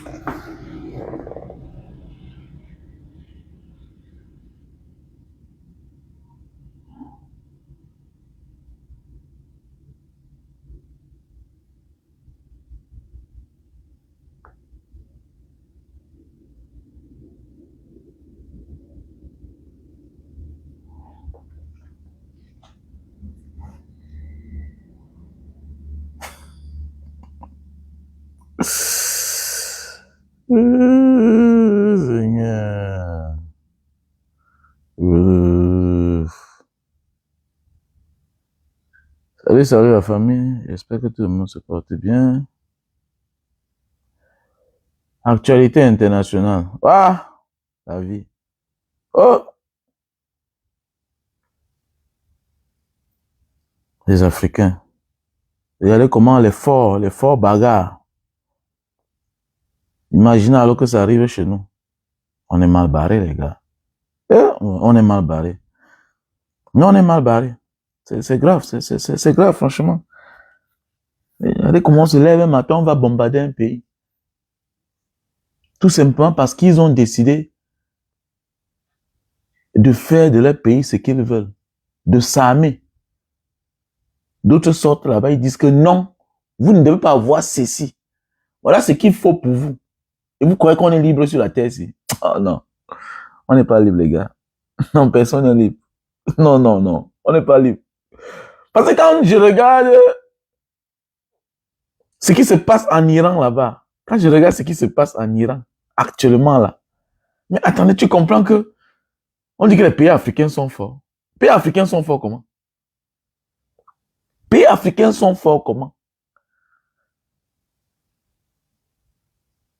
Seigneur. Salut la famille. J'espère que tout le monde se porte bien. Actualité internationale. Ah, la vie. Oh, les Africains. Regardez comment les forts bagarres. Imaginez alors que ça arrive chez nous. On est mal barré, les gars. On est mal barré. Mais on est mal barré. C'est grave, c'est grave, franchement. Regardez comment on se lève un matin, on va bombarder un pays. Tout simplement parce qu'ils ont décidé de faire de leur pays ce qu'ils veulent. De s'armer. D'autres sortent là-bas, ils disent que non, vous ne devez pas avoir ceci. Voilà ce qu'il faut pour vous. Et vous croyez qu'on est libre sur la terre ici? Oh non, on n'est pas libre, les gars. Non, personne n'est libre. Non, non, non, on n'est pas libre. Parce que quand je regarde ce qui se passe en Iran là-bas, quand je regarde ce qui se passe en Iran, actuellement là, mais attendez, tu comprends que on dit que les pays africains sont forts. Les pays africains sont forts comment? Les pays africains sont forts comment?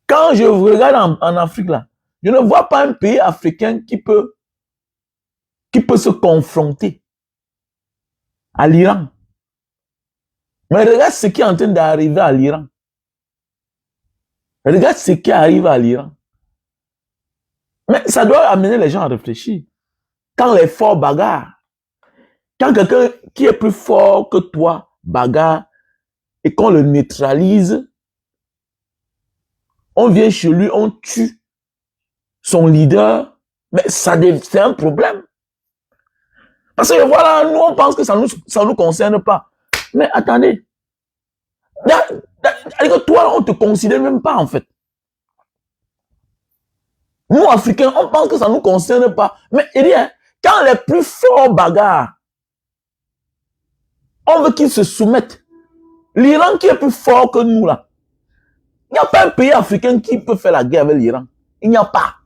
Quand je regarde en Afrique là, je ne vois pas un pays africain qui peut se confronter à l'Iran. Mais regarde ce qui est en train d'arriver à l'Iran. Regarde ce qui arrive à l'Iran. Mais ça doit amener les gens à réfléchir. Quand les forts bagarrent, quand quelqu'un qui est plus fort que toi bagarre et qu'on le neutralise, on vient chez lui, on tue son leader, mais c'est un problème. Parce que voilà, nous on pense que ça nous concerne pas. Mais attendez, toi on te considère même pas en fait. Nous Africains, on pense que ça nous concerne pas. Mais il dit, quand les plus forts bagarrent, on veut qu'ils se soumettent. L'Iran qui est plus fort que nous là, il n'y a pas un pays africain qui peut faire la guerre avec l'Iran. Il n'y a pas.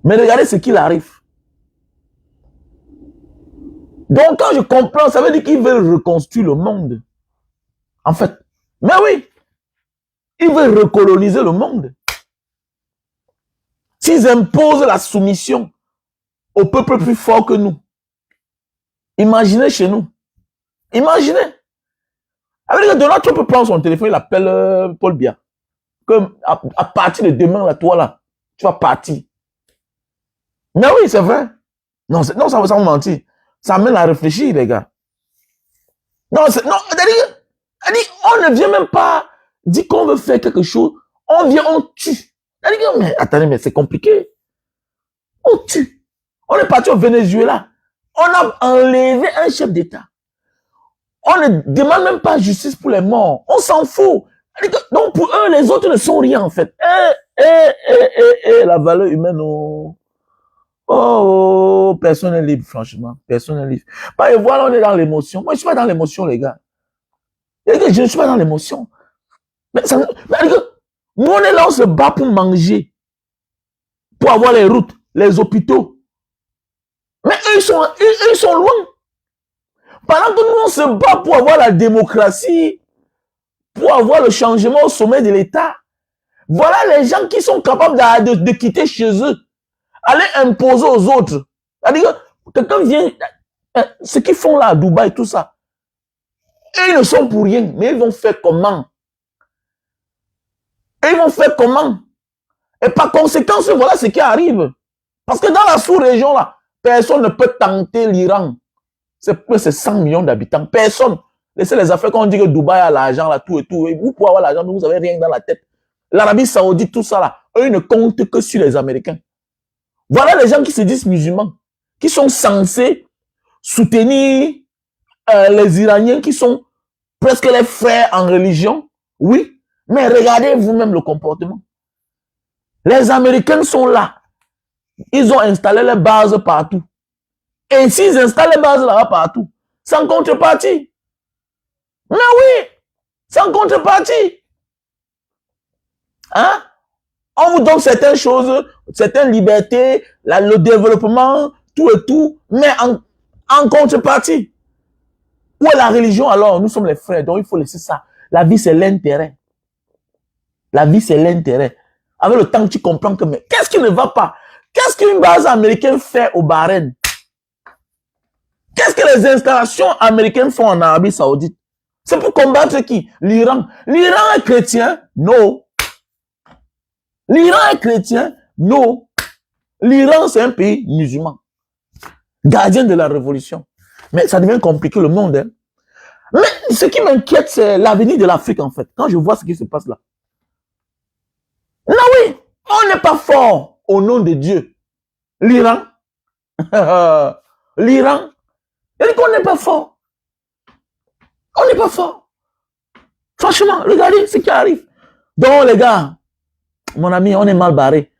Mais regardez ce qu'il arrive. Donc quand je comprends, ça veut dire qu'ils veulent reconstruire le monde. En fait. Mais oui. Ils veulent recoloniser le monde. S'ils imposent la soumission au peuple plus fort que nous, imaginez chez nous. Imaginez. Avec Donald Trump peut prendre son téléphone, il appelle Paul Biya. Que à partir de demain, là, toi là, tu vas partir. Mais oui, c'est vrai. Non, ça me mentir. Ça amène à réfléchir, les gars. Non, on ne vient même pas dire qu'on veut faire quelque chose. On vient, on tue. Mais attendez, mais c'est compliqué. On tue. On est parti au Venezuela. On a enlevé un chef d'État. On ne demande même pas justice pour les morts. On s'en fout. Donc pour eux, les autres ne sont rien en fait. La valeur humaine, personne n'est libre, franchement. Personne n'est libre. Bah, et voilà, on est dans l'émotion. Moi, je suis pas dans l'émotion, les gars. Je ne suis pas dans l'émotion. Mais nous, on est là, on se bat pour manger. Pour avoir les routes, les hôpitaux. Mais eux, ils sont loin. Pendant que nous, on se bat pour avoir la démocratie, pour avoir le changement au sommet de l'État. Voilà les gens qui sont capables de quitter chez eux, aller imposer aux autres. C'est-à-dire que quelqu'un vient, ce qu'ils font là à Dubaï, tout ça, et ils ne sont pour rien, mais ils vont faire comment? Et ils vont faire comment? Et par conséquent, voilà ce qui arrive. Parce que dans la sous-région, là, personne ne peut tenter l'Iran. C'est 100 millions d'habitants. Personne. Laissez les Africains, on dit que Dubaï a l'argent, là, tout et tout. Et vous pouvez avoir l'argent, mais vous n'avez rien dans la tête. l'Arabie Saoudite, tout ça là, eux, ils ne comptent que sur les Américains. Voilà les gens qui se disent musulmans, qui sont censés soutenir les Iraniens, qui sont presque les frères en religion. Oui, mais regardez vous-même le comportement. Les Américains sont là. Ils ont installé les bases partout. Et s'ils installent les bases là-bas partout, sans contrepartie. Mais oui, sans contrepartie. Hein? On vous donne certaines choses, certaines libertés, le développement, tout et tout, mais en contrepartie. Où est la religion alors? Nous sommes les frères, donc il faut laisser ça. La vie, c'est l'intérêt. La vie, c'est l'intérêt. Avec le temps, tu comprends que, mais qu'est-ce qui ne va pas? Qu'est-ce qu'une base américaine fait au Bahreïn? Qu'est-ce que les installations américaines font en Arabie Saoudite? C'est pour combattre qui? L'Iran. L'Iran est chrétien? Non. L'Iran est chrétien? Non. L'Iran, c'est un pays musulman. Gardien de la révolution. Mais ça devient compliqué, le monde. Hein. Mais ce qui m'inquiète, c'est l'avenir de l'Afrique, en fait. Quand je vois ce qui se passe là. Non, oui. On n'est pas fort au nom de Dieu. L'Iran. L'Iran. Il dit qu'on n'est pas fort. On n'est pas fort. Franchement, regardez ce qui arrive. Donc, les gars, mon ami, on est mal barré.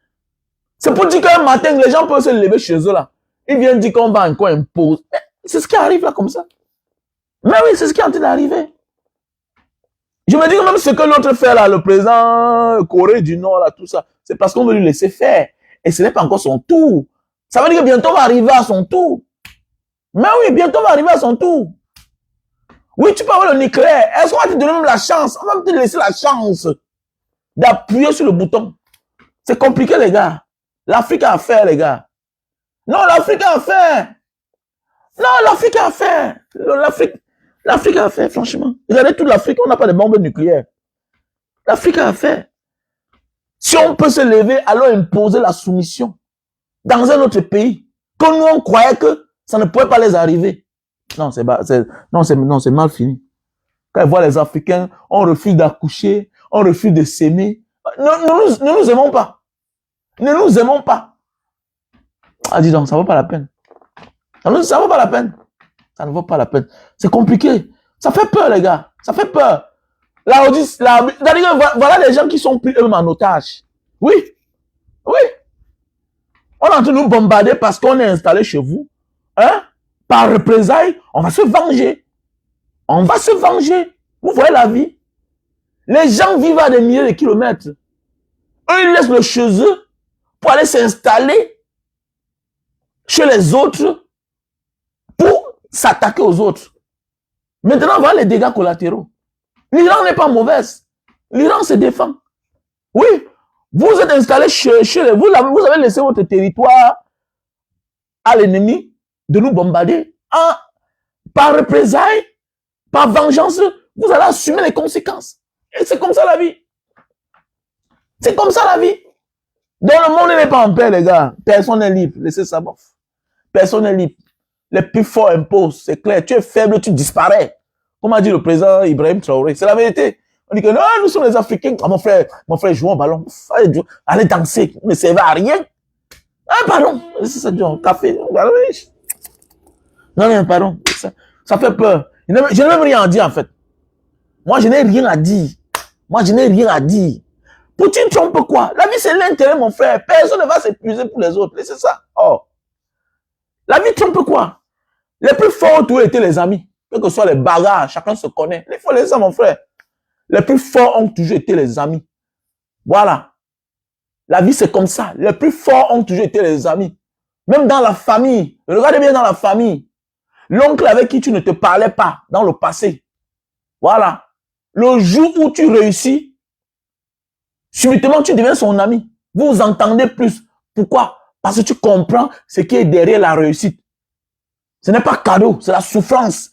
C'est pour dire qu'un matin, les gens peuvent se lever chez eux là. Ils viennent dire qu'on va encore imposer. C'est ce qui arrive là comme ça. Mais oui, c'est ce qui est en train d'arriver. Je me dis que même ce que l'autre fait là, le président Corée du Nord là, tout ça, c'est parce qu'on veut lui laisser faire. Et ce n'est pas encore son tour. Ça veut dire que bientôt on va arriver à son tour. Mais oui, bientôt on va arriver à son tour. Oui, tu peux avoir le nucléaire. Est-ce qu'on va te donner même la chance? On va te laisser la chance d'appuyer sur le bouton. C'est compliqué, les gars. L'Afrique a à faire, les gars. Non, l'Afrique a à faire. Non, l'Afrique a à faire. L'Afrique a à faire, franchement. Regardez toute l'Afrique, on n'a pas de bombes nucléaires. L'Afrique a à faire. Si on peut se lever, alors imposer la soumission dans un autre pays, que nous, on croyait que ça ne pouvait pas les arriver. Non, c'est mal fini. Quand ils voient les Africains, on refuse d'accoucher, on refuse de s'aimer. Ne nous aimons pas. Ne nous aimons pas. Ah, dis donc, ça ne vaut pas la peine. Ça ne vaut pas la peine. Ça ne vaut pas la peine. C'est compliqué. Ça fait peur, les gars. Ça fait peur. Voilà les gens qui sont pris eux-mêmes en otage. Oui. Oui. On est en train de nous bombarder parce qu'on est installé chez vous. Hein? Par représailles, on va se venger. On va se venger. Vous voyez la vie? Les gens vivent à des milliers de kilomètres. Eux, ils laissent le chez eux pour aller s'installer chez les autres pour s'attaquer aux autres. Maintenant, voilà les dégâts collatéraux. L'Iran n'est pas mauvaise. L'Iran se défend. Oui, vous êtes installé chez vous avez laissé votre territoire à l'ennemi de nous bombarder. Par représailles, par vengeance, vous allez assumer les conséquences. Et c'est comme ça la vie. C'est comme ça la vie. Donc le monde n'est pas en paix, les gars. Personne n'est libre. Laissez ça, bof. Personne n'est libre. Les plus forts imposent, c'est clair. Tu es faible, tu disparais. Comme a dit le président Ibrahim Traoré. C'est la vérité. On dit que non, nous sommes les Africains. Ah, mon frère joue au ballon. Allez danser. Vous ne servez à rien. Ah, pardon. C'est ça, du café. Non, pardon. Ça fait peur. Je n'ai même rien à dire, en fait. Moi, je n'ai rien à dire. Moi, je n'ai rien à dire. Poutine trompe quoi? La vie, c'est l'intérêt, mon frère. Personne ne va s'épuiser pour les autres. C'est ça. Oh. La vie trompe quoi? Les plus forts, tous étaient les amis. Quels que soient les bagarres, chacun se connaît. Il faut laisser ça, mon frère. Les plus forts ont toujours été les amis. Voilà. La vie, c'est comme ça. Les plus forts ont toujours été les amis. Même dans la famille. Regardez bien dans la famille. L'oncle avec qui tu ne te parlais pas dans le passé. Voilà. Le jour où tu réussis, subitement, tu deviens son ami. Vous vous entendez plus. Pourquoi? Parce que tu comprends ce qui est derrière la réussite. Ce n'est pas cadeau, c'est la souffrance.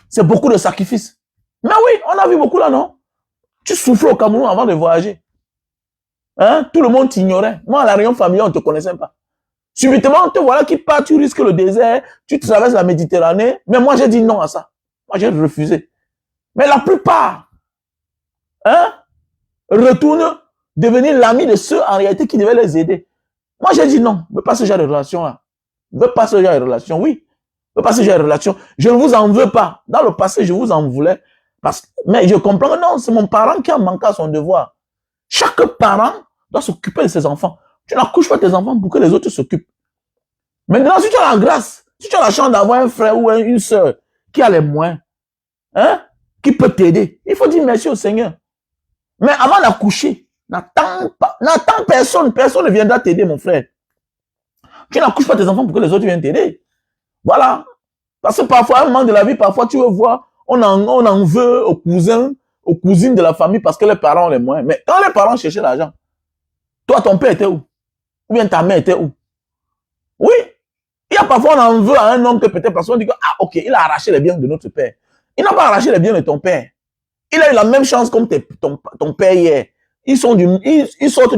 C'est beaucoup de sacrifices. Mais oui, on a vu beaucoup là, non? Tu souffrais au Cameroun avant de voyager. Hein? Tout le monde t'ignorait. Moi, à la réunion familiale, on ne te connaissait pas. Subitement, te voilà qui part, tu risques le désert, tu traverses la Méditerranée. Mais moi, j'ai dit non à ça. Moi, j'ai refusé. Mais la plupart, hein, retournent devenir l'ami de ceux en réalité qui devaient les aider. Moi, j'ai dit non, je veux pas ce genre de relation-là. Je veux pas ce genre de relation, oui. Je veux pas ce genre de relation. Je ne vous en veux pas. Dans le passé, je vous en voulais. Mais je comprends que non, c'est mon parent qui a manqué à son devoir. Chaque parent doit s'occuper de ses enfants. Tu n'accouches pas tes enfants pour que les autres s'occupent. Maintenant, si tu as la grâce, si tu as la chance d'avoir un frère ou une soeur qui a les moyens, hein, qui peut t'aider, il faut dire merci au Seigneur. Mais avant d'accoucher, n'attends personne. Personne ne viendra t'aider, mon frère. Tu n'accouches pas tes enfants pour que les autres viennent t'aider. Voilà. Parce que parfois, à un moment de la vie, parfois, tu veux voir, on en veut aux cousins, aux cousines de la famille parce que les parents ont les moyens. Mais quand les parents cherchaient l'argent, toi, ton père était où? Ou bien ta mère était où? Oui. Il y a parfois, on en veut à un oncle peut-être parce qu'on dit que, ah, ok, il a arraché les biens de notre père. Il n'a pas arraché les biens de ton père. Il a eu la même chance comme ton père hier. Ils sortent du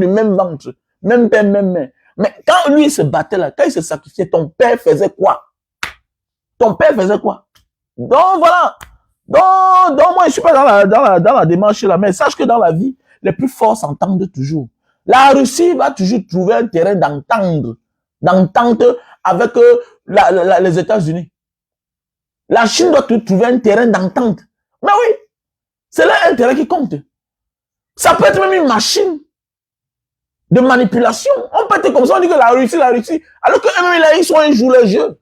même ventre. Même père, même mère. Mais quand lui il se battait là, quand il se sacrifiait, ton père faisait quoi? Ton père faisait quoi? Donc voilà. Donc moi je suis pas dans la démarche là, mais sache que dans la vie, les plus forts s'entendent toujours. La Russie va toujours trouver un terrain d'entente avec les États-Unis. La Chine doit trouver un terrain d'entente. Mais oui, c'est là un terrain qui compte. Ça peut être même une machine de manipulation. On peut être comme ça, on dit que la Russie, alors que eux, ils sont un jour le jeu.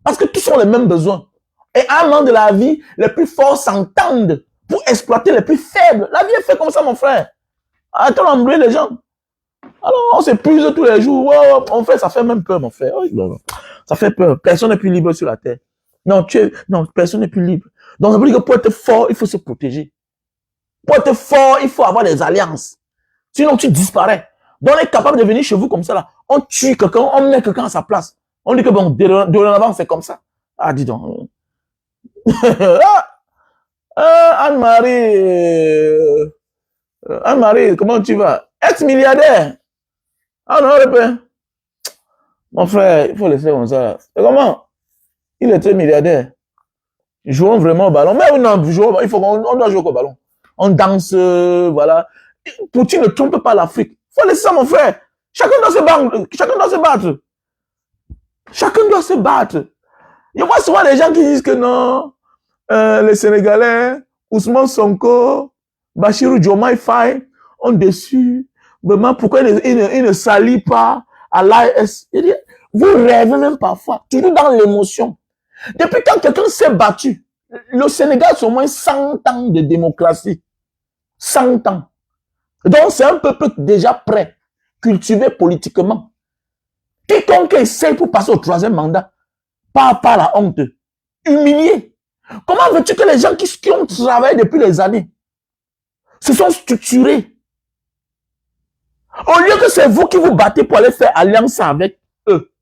Parce que tous ont les mêmes besoins. Et à un moment de la vie, les plus forts s'entendent pour exploiter les plus faibles. La vie est faite comme ça, mon frère. Arrêtons d'embrouiller les gens. Alors, on s'épuise tous les jours. Oh, on fait, ça fait même peur, mon frère. Oh, non. Ça fait peur. Personne n'est plus libre sur la terre. Non, personne n'est plus libre. Donc, ça veut dire que pour être fort, il faut se protéger. Pour être fort, il faut avoir des alliances. Sinon, tu disparais. Donc, on est capable de venir chez vous comme ça, là. On tue quelqu'un, on met quelqu'un à sa place. On dit que bon, dorénavant, c'est comme ça. Ah, dis donc. Anne-Marie, comment tu vas? Ex-milliardaire. Ah non, le père. Mon frère, il faut laisser comme ça. Et comment? Il était milliardaire. Jouons vraiment au ballon. Mais non, il faut qu'on doit jouer au ballon. On danse, voilà. Poutine ne trompe pas l'Afrique. Il faut laisser ça, mon frère. Chacun doit se battre. Chacun doit se battre. Chacun doit se battre. Je vois souvent des gens qui disent que non, les Sénégalais, Ousmane Sonko, Bachirou Diomaye Faye ont déçu. Vraiment, pourquoi ils ne s'allient pas à l'AS? Vous rêvez même parfois, toujours dans l'émotion. Depuis quand quelqu'un s'est battu, le Sénégal, c'est au moins 100 ans de démocratie. 100 ans. Donc, c'est un peuple déjà prêt, cultivé politiquement. Quiconque essaie pour passer au 3e mandat, pas la honte, humilié. Comment veux-tu que les gens qui ont travaillé depuis des années se sont structurés? Au lieu que c'est vous qui vous battez pour aller faire alliance avec eux,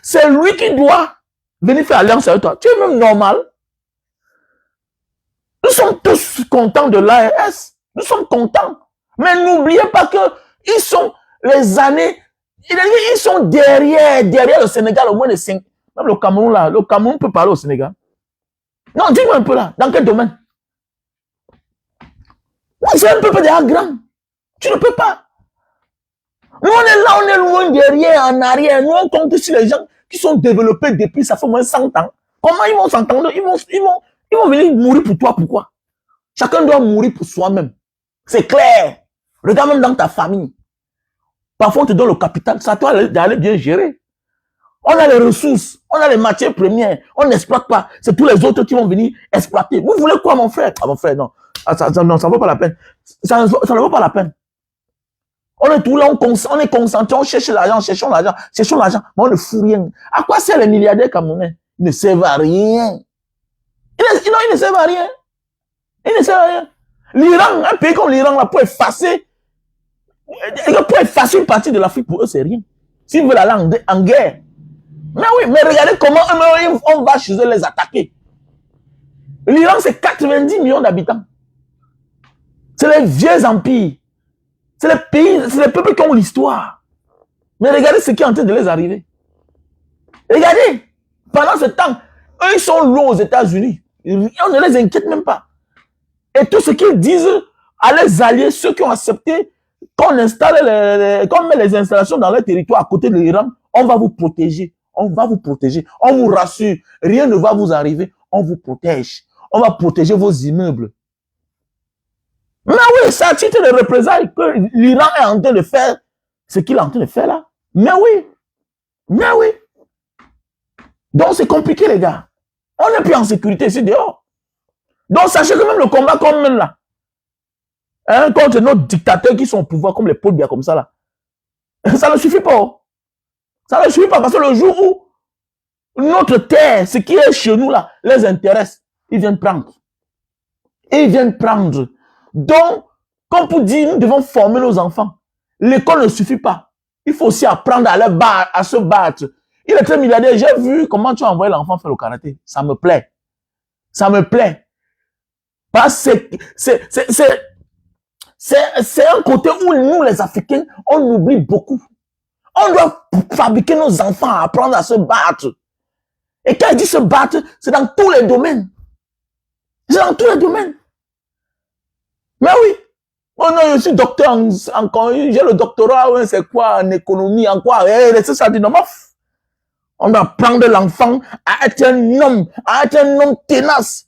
c'est lui qui doit venir faire alliance avec toi. Tu es même normal. Nous sommes tous contents de l'ARS. Nous sommes contents. Mais n'oubliez pas que ils sont les années, ils sont derrière le Sénégal au moins de 5. Même le Cameroun là, le Cameroun peut parler au Sénégal. Non, dis-moi un peu là, dans quel domaine? Oui, c'est un peu déjà grand. Tu ne peux pas. Nous, on est là, on est loin derrière, en arrière. Nous, on compte sur les gens qui sont développés depuis, ça fait au moins 100 ans. Comment ils vont s'entendre? Ils vont venir mourir pour toi, pourquoi? Chacun doit mourir pour soi-même. C'est clair. Regarde même dans ta famille. Parfois, on te donne le capital. C'est à toi d'aller bien gérer. On a les ressources, on a les matières premières, on n'exploite pas. C'est tous les autres qui vont venir exploiter. Vous voulez quoi, mon frère? Ah, mon frère, non. Non, ça ne vaut pas la peine. Ça ne vaut pas la peine. On est tout là, on est concentré, on cherche l'argent, cherchons l'argent, mais on ne fout rien. À quoi servent les milliardaires camerounais? Ils ne servent à rien. Ils ne servent à rien. Ils ne servent à rien. L'Iran, un pays comme l'Iran, là, pour effacer une partie de l'Afrique, pour eux, c'est rien. S'ils veulent aller en guerre. Mais oui, mais regardez comment on va chez eux les attaquer. L'Iran, c'est 90 millions d'habitants. C'est les vieux empires. C'est les pays, c'est les peuples qui ont l'histoire. Mais regardez ce qui est en train de les arriver. Regardez, pendant ce temps, eux, ils sont loin aux États-Unis. On ne les inquiète même pas. Et tout ce qu'ils disent à les alliés, ceux qui ont accepté quand on met les installations dans le territoire à côté de l'Iran, on va vous protéger. On va vous protéger. On vous rassure. Rien ne va vous arriver. On vous protège. On va protéger vos immeubles. Mais oui, c'est à titre de représailles que l'Iran est en train de faire ce qu'il est en train de faire là. Mais oui. Mais oui. Donc c'est compliqué les gars. On n'est plus en sécurité ici dehors. Donc sachez que même le combat qu'on mène là, hein, contre nos dictateurs qui sont au pouvoir comme les Paul Biya comme ça là, ça ne suffit pas. Ça ne suffit pas parce que le jour où notre terre, ce qui est chez nous là, les intéresse, ils viennent prendre. Ils viennent prendre. Donc, comme pour dire, nous devons former nos enfants. L'école ne suffit pas. Il faut aussi apprendre à se battre. Il est très milliardaire. J'ai vu comment tu as envoyé l'enfant faire le karaté. Ça me plaît. Ça me plaît. Parce que c'est un côté où nous, les Africains, on oublie beaucoup. On doit fabriquer nos enfants à apprendre à se battre. Et quand il dit se battre, c'est dans tous les domaines. C'est dans tous les domaines. Mais oui. Oh non, je suis docteur j'ai le doctorat, c'est quoi, en économie, en quoi, c'est ça, dit non, on doit prendre l'enfant à être un homme tenace,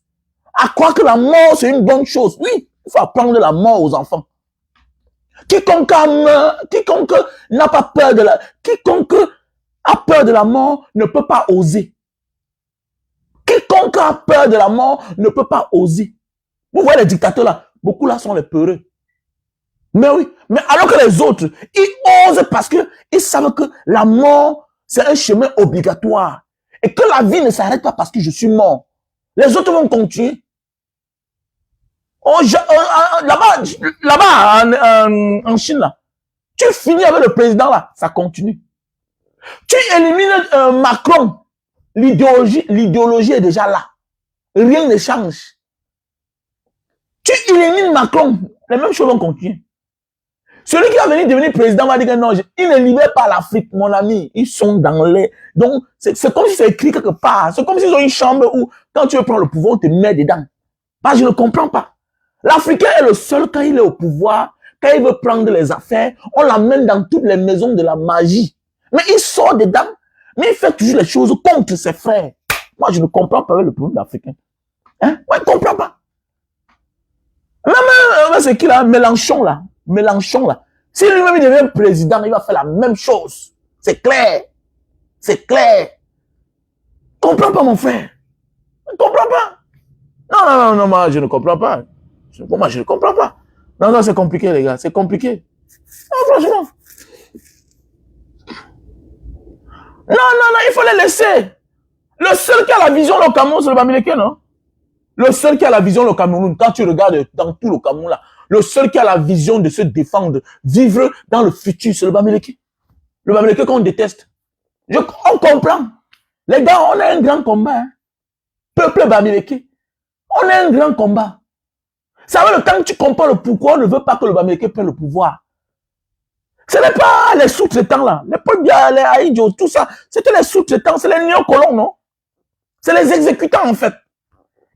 à croire que la mort, c'est une bonne chose. Oui, il faut apprendre la mort aux enfants. Quiconque n'a pas peur quiconque a peur de la mort ne peut pas oser. Quiconque a peur de la mort ne peut pas oser. Vous voyez les dictateurs là, beaucoup là sont les peureux. Mais oui, mais alors que les autres, ils osent parce que ils savent que la mort, c'est un chemin obligatoire. Et que la vie ne s'arrête pas parce que je suis mort. Les autres vont continuer. Là-bas, en Chine, là, tu finis avec le président, là, ça continue. Tu élimines Macron, l'idéologie est déjà là. Rien ne change. Tu élimines Macron, les mêmes choses vont continuer. Celui qui va venir devenir président va dire que non, il ne libère pas l'Afrique, mon ami. Ils sont dans les... Donc, c'est comme si c'est écrit quelque part. C'est comme s'ils ont une chambre où, quand tu veux prendre le pouvoir, on te met dedans. Bah, je ne comprends pas. L'Africain est le seul, quand il est au pouvoir, quand il veut prendre les affaires, on l'amène dans toutes les maisons de la magie. Mais il sort dedans, mais il fait toujours les choses contre ses frères. Moi, je ne comprends pas le problème d'Africain. Hein? Moi, je ne comprends pas. Même c'est qui là, Mélenchon là. Si lui-même il devient président, il va faire la même chose. C'est clair. C'est clair. Je ne comprends pas, mon frère. Je ne comprends pas. Non, moi, je ne comprends pas. Moi, je ne comprends pas. Non, c'est compliqué, les gars. C'est compliqué. Non, franchement. Non, il faut les laisser. Le seul qui a la vision, le Cameroun, c'est le Bamileke, non? Le seul qui a la vision, le Cameroun, quand tu regardes dans tout le Cameroun, là, le seul qui a la vision de se défendre, vivre dans le futur, c'est le Bamileke. Le Bamileke qu'on déteste. On comprend. Les gars, on a un grand combat. Hein. Peuple Bamileke. On a un grand combat. Ça va le temps que tu comprends le pourquoi on ne veut pas que le Bamileke prenne le pouvoir. Ce n'est pas les sous-traitants là. Les Paul Biya, les Aïdjo, tout ça. C'était les sous-traitants, c'est les néocolons, non? C'est les exécutants en fait.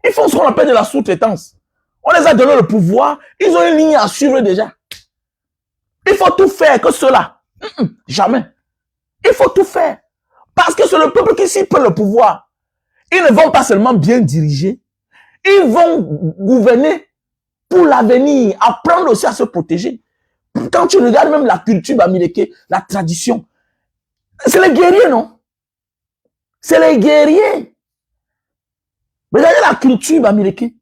Ils font ce qu'on appelle de la sous-traitance. On les a donné le pouvoir. Ils ont une ligne à suivre déjà. Il faut tout faire que cela. Jamais. Il faut tout faire. Parce que c'est le peuple qui s'y prend le pouvoir. Ils ne vont pas seulement bien diriger. Ils vont gouverner pour l'avenir. Apprendre aussi à se protéger. Quand tu regardes même la culture bamileke, la tradition, c'est les guerriers, non? C'est les guerriers. Regardez la culture bamileke.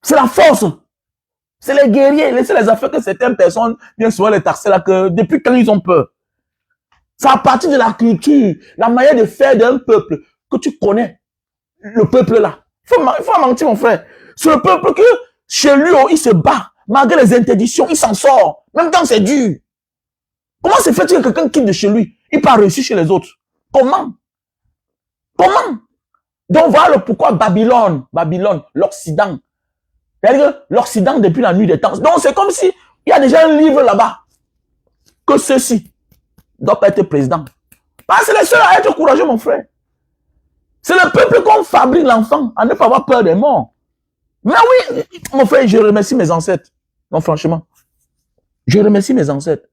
C'est la force. C'est les guerriers. Laissez les affaires que certaines personnes viennent souvent les taxer là, que depuis quand ils ont peur. C'est à partir de la culture, la manière de faire d'un peuple que tu connais. Le peuple là. Il faut mentir, mon frère. C'est le peuple que chez lui, il se bat. Malgré les interdictions, il s'en sort. Même quand c'est dur. Comment se fait-il que quelqu'un quitte de chez lui, il part réussir chez les autres? Comment? Donc voilà pourquoi Babylone, l'Occident. C'est-à-dire que l'Occident depuis la nuit des temps. Donc c'est comme si il y a déjà un livre là-bas. Que ceux-ci doivent être présidents. Parce que c'est les seuls à être courageux, mon frère. C'est le peuple qu'on fabrique l'enfant à ne pas avoir peur des morts. Mais oui, mon frère, je remercie mes ancêtres. Non, franchement. Je remercie mes ancêtres.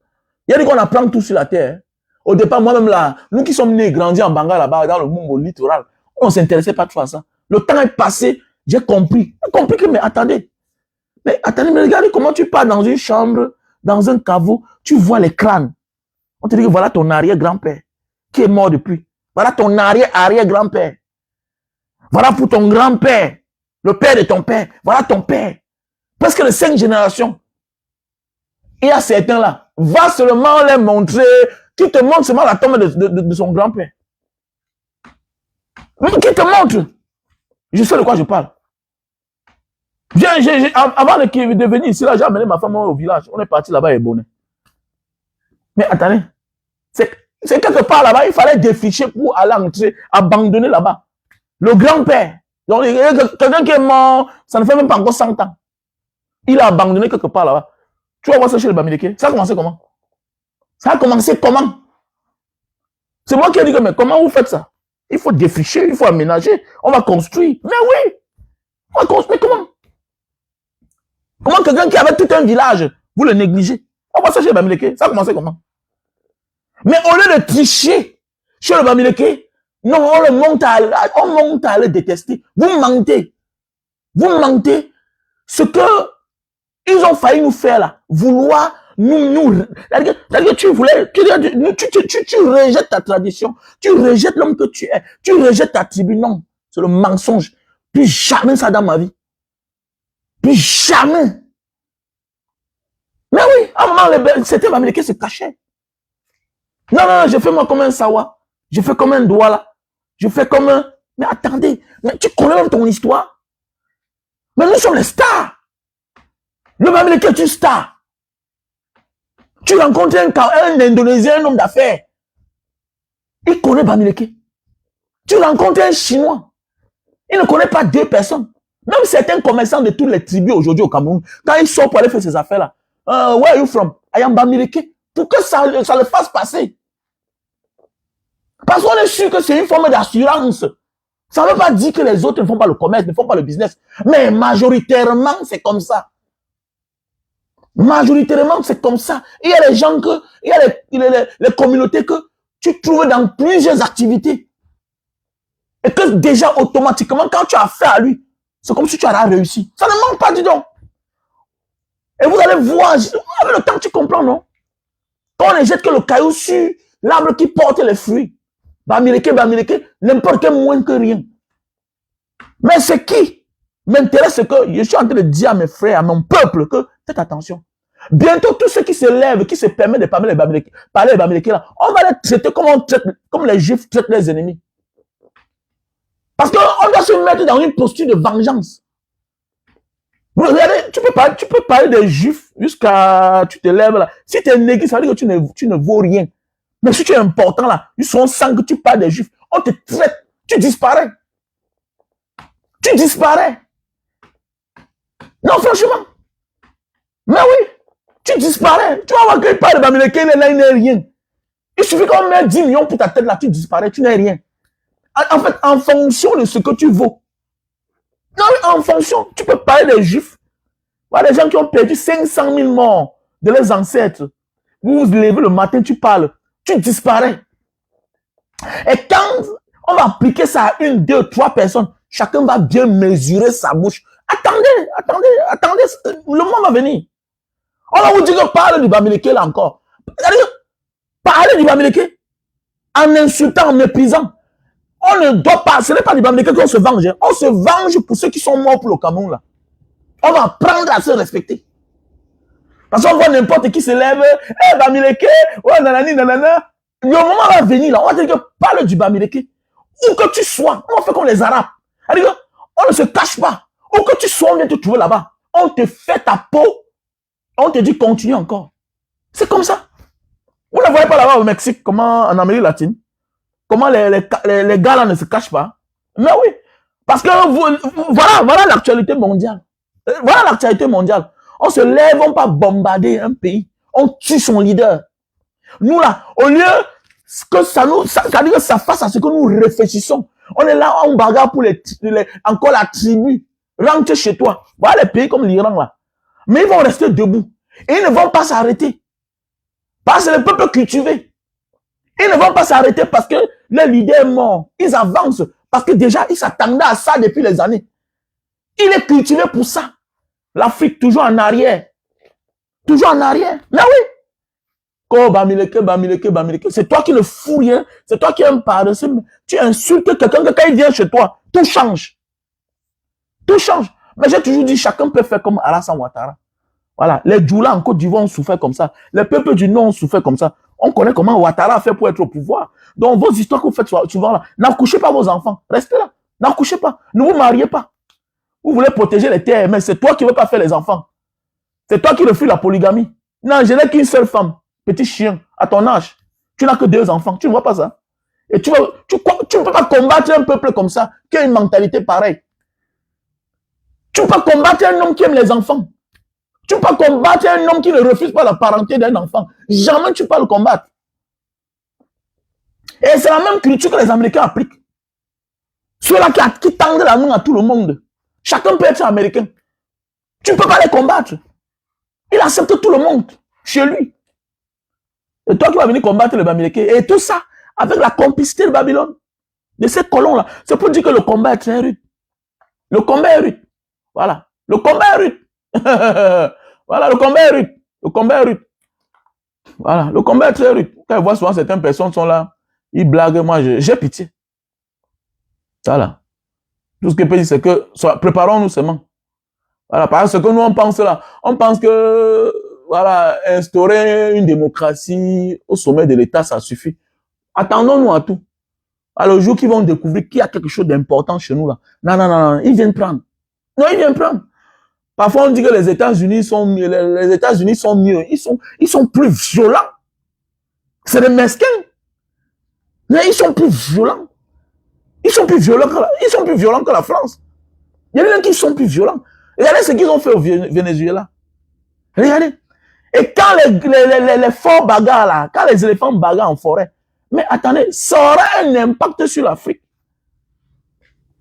Il y a dit qu'on apprend tout sur la terre. Hein. Au départ, moi-même là, nous qui sommes nés et grandis en Banga là-bas, dans le monde au littoral, on ne s'intéressait pas trop à ça. Le temps est passé, j'ai compris. J'ai compris que, mais attendez, mais regardez comment tu pars dans une chambre, dans un caveau, tu vois les crânes. On te dit que voilà ton arrière-grand-père qui est mort depuis. Voilà ton arrière-arrière-grand-père. Voilà pour ton grand-père, le père de ton père. Voilà ton père. Parce que les 5 générations, il y a certains là, va seulement les montrer, qui te montre seulement la tombe de son grand-père. Qui te montre. Je sais de quoi je parle. Avant de venir ici, là, j'ai amené ma femme au village. On est parti là-bas et bonnet. Mais attendez, c'est quelque part là-bas, il fallait déficher pour aller entrer, abandonner là-bas. Le grand-père, donc quelqu'un qui est mort, ça ne fait même pas encore 100 ans. Il a abandonné quelque part là-bas. Tu vas voir ça chez le Bamileke. Ça a commencé comment? Ça a commencé comment? C'est moi qui ai dit que, mais comment vous faites ça? Il faut défricher, il faut aménager, on va construire. Mais oui! On va construire, mais comment? Comment quelqu'un qui avait tout un village, vous le négligez? On va ça chez le Bamileke. Ça a commencé comment? Mais au lieu de tricher chez le Bamileke, non, on monte à le détester. Vous mentez. Vous mentez. Ce que ils ont failli nous faire là, vouloir c'est-à-dire tu rejettes ta tradition, tu rejettes l'homme que tu es, tu rejettes ta tribu. Non, c'est le mensonge. Plus jamais ça dans ma vie. Plus jamais. Mais oui, à un moment, c'était Bamileke se cachait. Non, je fais moi comme un Sawa. Je fais comme un Douala. Je fais comme un... Mais attendez, mais tu connais même ton histoire. Mais nous sommes les stars. Le Bamileke est une star. Tu rencontres un Indonésien, un homme d'affaires. Il connaît Bamileke. Tu rencontres un Chinois. Il ne connaît pas 2 personnes. Même certains commerçants de toutes les tribus aujourd'hui au Cameroun, quand ils sortent pour aller faire ces affaires-là, where are you from? I am Bamileke. Pour que ça le fasse passer. Parce qu'on est sûr que c'est une forme d'assurance. Ça ne veut pas dire que les autres ne font pas le commerce, ne font pas le business. Mais majoritairement, c'est comme ça. Majoritairement, c'est comme ça. Il y a les gens il y a les communautés que tu trouves dans plusieurs activités. Et que déjà, automatiquement, quand tu as affaire à lui, c'est comme si tu as réussi. Ça ne manque pas, dis donc. Et vous allez voir, avec le temps, tu comprends, non? Quand on ne jette que le caillou sur l'arbre qui porte les fruits, Bamileke, n'importe quel moins que rien. Mais c'est qui m'intéresse, c'est que je suis en train de dire à mes frères, à mon peuple, que faites attention. Bientôt, tous ceux qui se lèvent, qui se permettent de parler les Bamileke là, on va les traiter comme les Juifs traitent les ennemis. Parce qu'on doit se mettre dans une posture de vengeance. Vous regardez, tu peux parler des Juifs jusqu'à tu te lèves là. Si tu es négligé, ça veut dire que tu ne vaux rien. Mais si tu es important là, ils sont sans que tu parles des Juifs, on te traite, tu disparais. Tu disparais. Non, franchement. Mais oui, tu disparais. Tu vas voir qu'il parle de Bamileke, il n'est rien. Il suffit qu'on mette 10 millions pour ta tête là, tu disparais, tu n'es rien. En fait, en fonction de ce que tu vaux. Non, en fonction, tu peux parler des Juifs. Il y a des gens qui ont perdu 500 000 morts de leurs ancêtres. Vous vous levez le matin, tu parles, tu disparais. Et quand on va appliquer ça à 1, 2, 3 personnes, chacun va bien mesurer sa bouche. Attendez, le moment va venir. On va vous dire que parle du Bamileke là encore. Parler du Bamileke en insultant, en méprisant. On ne doit pas, ce n'est pas du Bamileke qu'on se venge. Hein. On se venge pour ceux qui sont morts pour le Cameroun là. On va apprendre à se respecter. Parce qu'on voit n'importe qui se lève, Bamileke, ouais, nanani, nanana. Le moment va venir là, on va dire que parle du Bamileke. Où que tu sois, on fait comme les Arabes. On ne se cache pas. Où que tu sois, on vient te trouver là-bas. On te fait ta peau. On te dit continue encore. C'est comme ça. Vous ne voyez pas là-bas au Mexique, comment en Amérique latine, comment les gars là ne se cachent pas. Mais oui. Parce que voilà l'actualité mondiale. Voilà l'actualité mondiale. On se lève, on va bombarder un pays. On tue son leader. Nous là, au lieu que ça dit que ça fasse à ce que nous réfléchissons. On est là, on bagarre pour encore la tribu. Rentre chez toi. Voilà les pays comme l'Iran là. Mais ils vont rester debout. Et ils ne vont pas s'arrêter. Parce que le peuple cultivé. Ils ne vont pas s'arrêter parce que le leader est mort. Ils avancent. Parce que déjà, ils s'attendaient à ça depuis les années. Il est cultivé pour ça. L'Afrique, toujours en arrière. Toujours en arrière. Mais oui. C'est toi qui ne fous rien. C'est toi qui aimes par-dessus. Tu insultes quelqu'un quand il vient chez toi. Tout change. Tout change. Mais j'ai toujours dit, chacun peut faire comme Alassane Ouattara. Voilà. Les Djoula en Côte d'Ivoire ont souffert comme ça. Les peuples du Nord ont souffert comme ça. On connaît comment Ouattara a fait pour être au pouvoir. Donc, vos histoires que vous faites souvent là, n'accouchez pas vos enfants. Restez là. N'accouchez pas. Ne vous mariez pas. Vous voulez protéger les terres, mais c'est toi qui ne veux pas faire les enfants. C'est toi qui refuses la polygamie. Non, je n'ai qu'une seule femme. Petit chien, à ton âge. Tu n'as que 2 enfants. Tu ne vois pas ça. Et tu ne peux pas combattre un peuple comme ça, qui a une mentalité pareille. Tu ne peux pas combattre un homme qui aime les enfants. Tu ne peux pas combattre un homme qui ne refuse pas la parenté d'un enfant. Jamais tu peux le combattre. Et c'est la même culture que les Américains appliquent. Ceux-là qui tendent la main à tout le monde. Chacun peut être américain. Tu ne peux pas les combattre. Il accepte tout le monde chez lui. Et toi qui vas venir combattre les Américains. Et tout ça, avec la complicité de Babylone, de ces colons-là. C'est pour dire que le combat est très rude. Le combat est rude. Voilà. Le combat est rude. Voilà, le combat est rude. Le combat est rude. Voilà, le combat est très rude. Quand je vois souvent certaines personnes sont là, ils blaguent, moi j'ai pitié. Voilà. Tout ce que je peux dire, c'est que préparons-nous seulement. Voilà, parce que nous on pense là. On pense que voilà, instaurer une démocratie au sommet de l'État, ça suffit. Attendons-nous à tout. Alors, le jour qu'ils vont découvrir qu'il y a quelque chose d'important chez nous là. Non, ils viennent prendre. Non, ils viennent prendre. Parfois, on dit que les États-Unis sont mieux. Les États-Unis sont mieux. Ils sont plus violents. C'est des mesquins. Mais ils sont plus violents. Ils sont plus violents que la France. Il y a des gens qui sont plus violents. Regardez ce qu'ils ont fait au Venezuela. Regardez. Et quand les forts bagarres là, quand les éléphants bagarrent en forêt, mais attendez, ça aura un impact sur l'Afrique.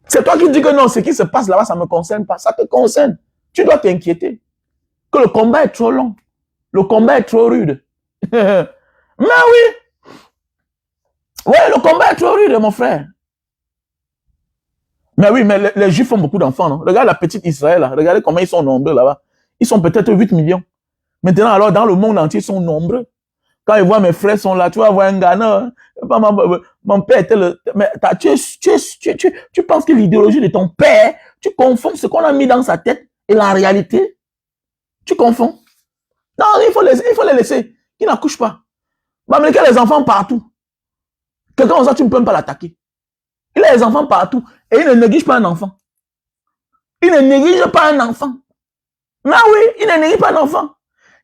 C'est toi qui dis que non, ce qui se passe là-bas, ça ne me concerne pas. Ça te concerne. Tu dois t'inquiéter. Que le combat est trop long. Le combat est trop rude. Mais oui. Oui, le combat est trop rude, mon frère. Mais oui, mais les Juifs ont beaucoup d'enfants. Non? Regarde la petite Israël. Là. Regardez comment ils sont nombreux là-bas. Ils sont peut-être 8 millions. Maintenant, alors, dans le monde entier, ils sont nombreux. Quand ils voient mes frères sont là, tu vas voir un Ghana. Mon père était le... Mais tu penses que l'idéologie de ton père, tu confonds ce qu'on a mis dans sa tête et la réalité. Tu confonds. Non, il faut les laisser. Ils n'accouchent pas. Mais il y a les enfants partout. Quelqu'un comme ça, tu ne peux même pas l'attaquer. Il a les enfants partout. Et il ne néglige pas un enfant. Il ne néglige pas un enfant. Mais oui, il ne néglige pas un enfant.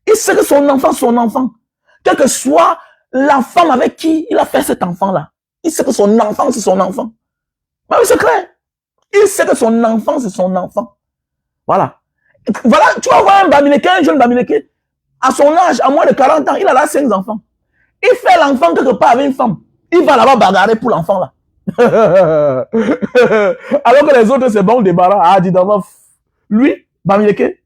Il sait que son enfant. Quelle que soit la femme avec qui il a fait cet enfant-là. Il sait que son enfant, c'est son enfant. Mais oui, c'est clair. Il sait que son enfant, c'est son enfant. Voilà. Voilà, tu vas voir un jeune Bamileke, à son âge, à moins de 40 ans, il a là 5 enfants. Il fait l'enfant quelque part avec une femme. Il va là-bas bagarrer pour l'enfant là. Alors que les autres, c'est bon, débarras. Ah, dis d'abord, lui, Bamileke,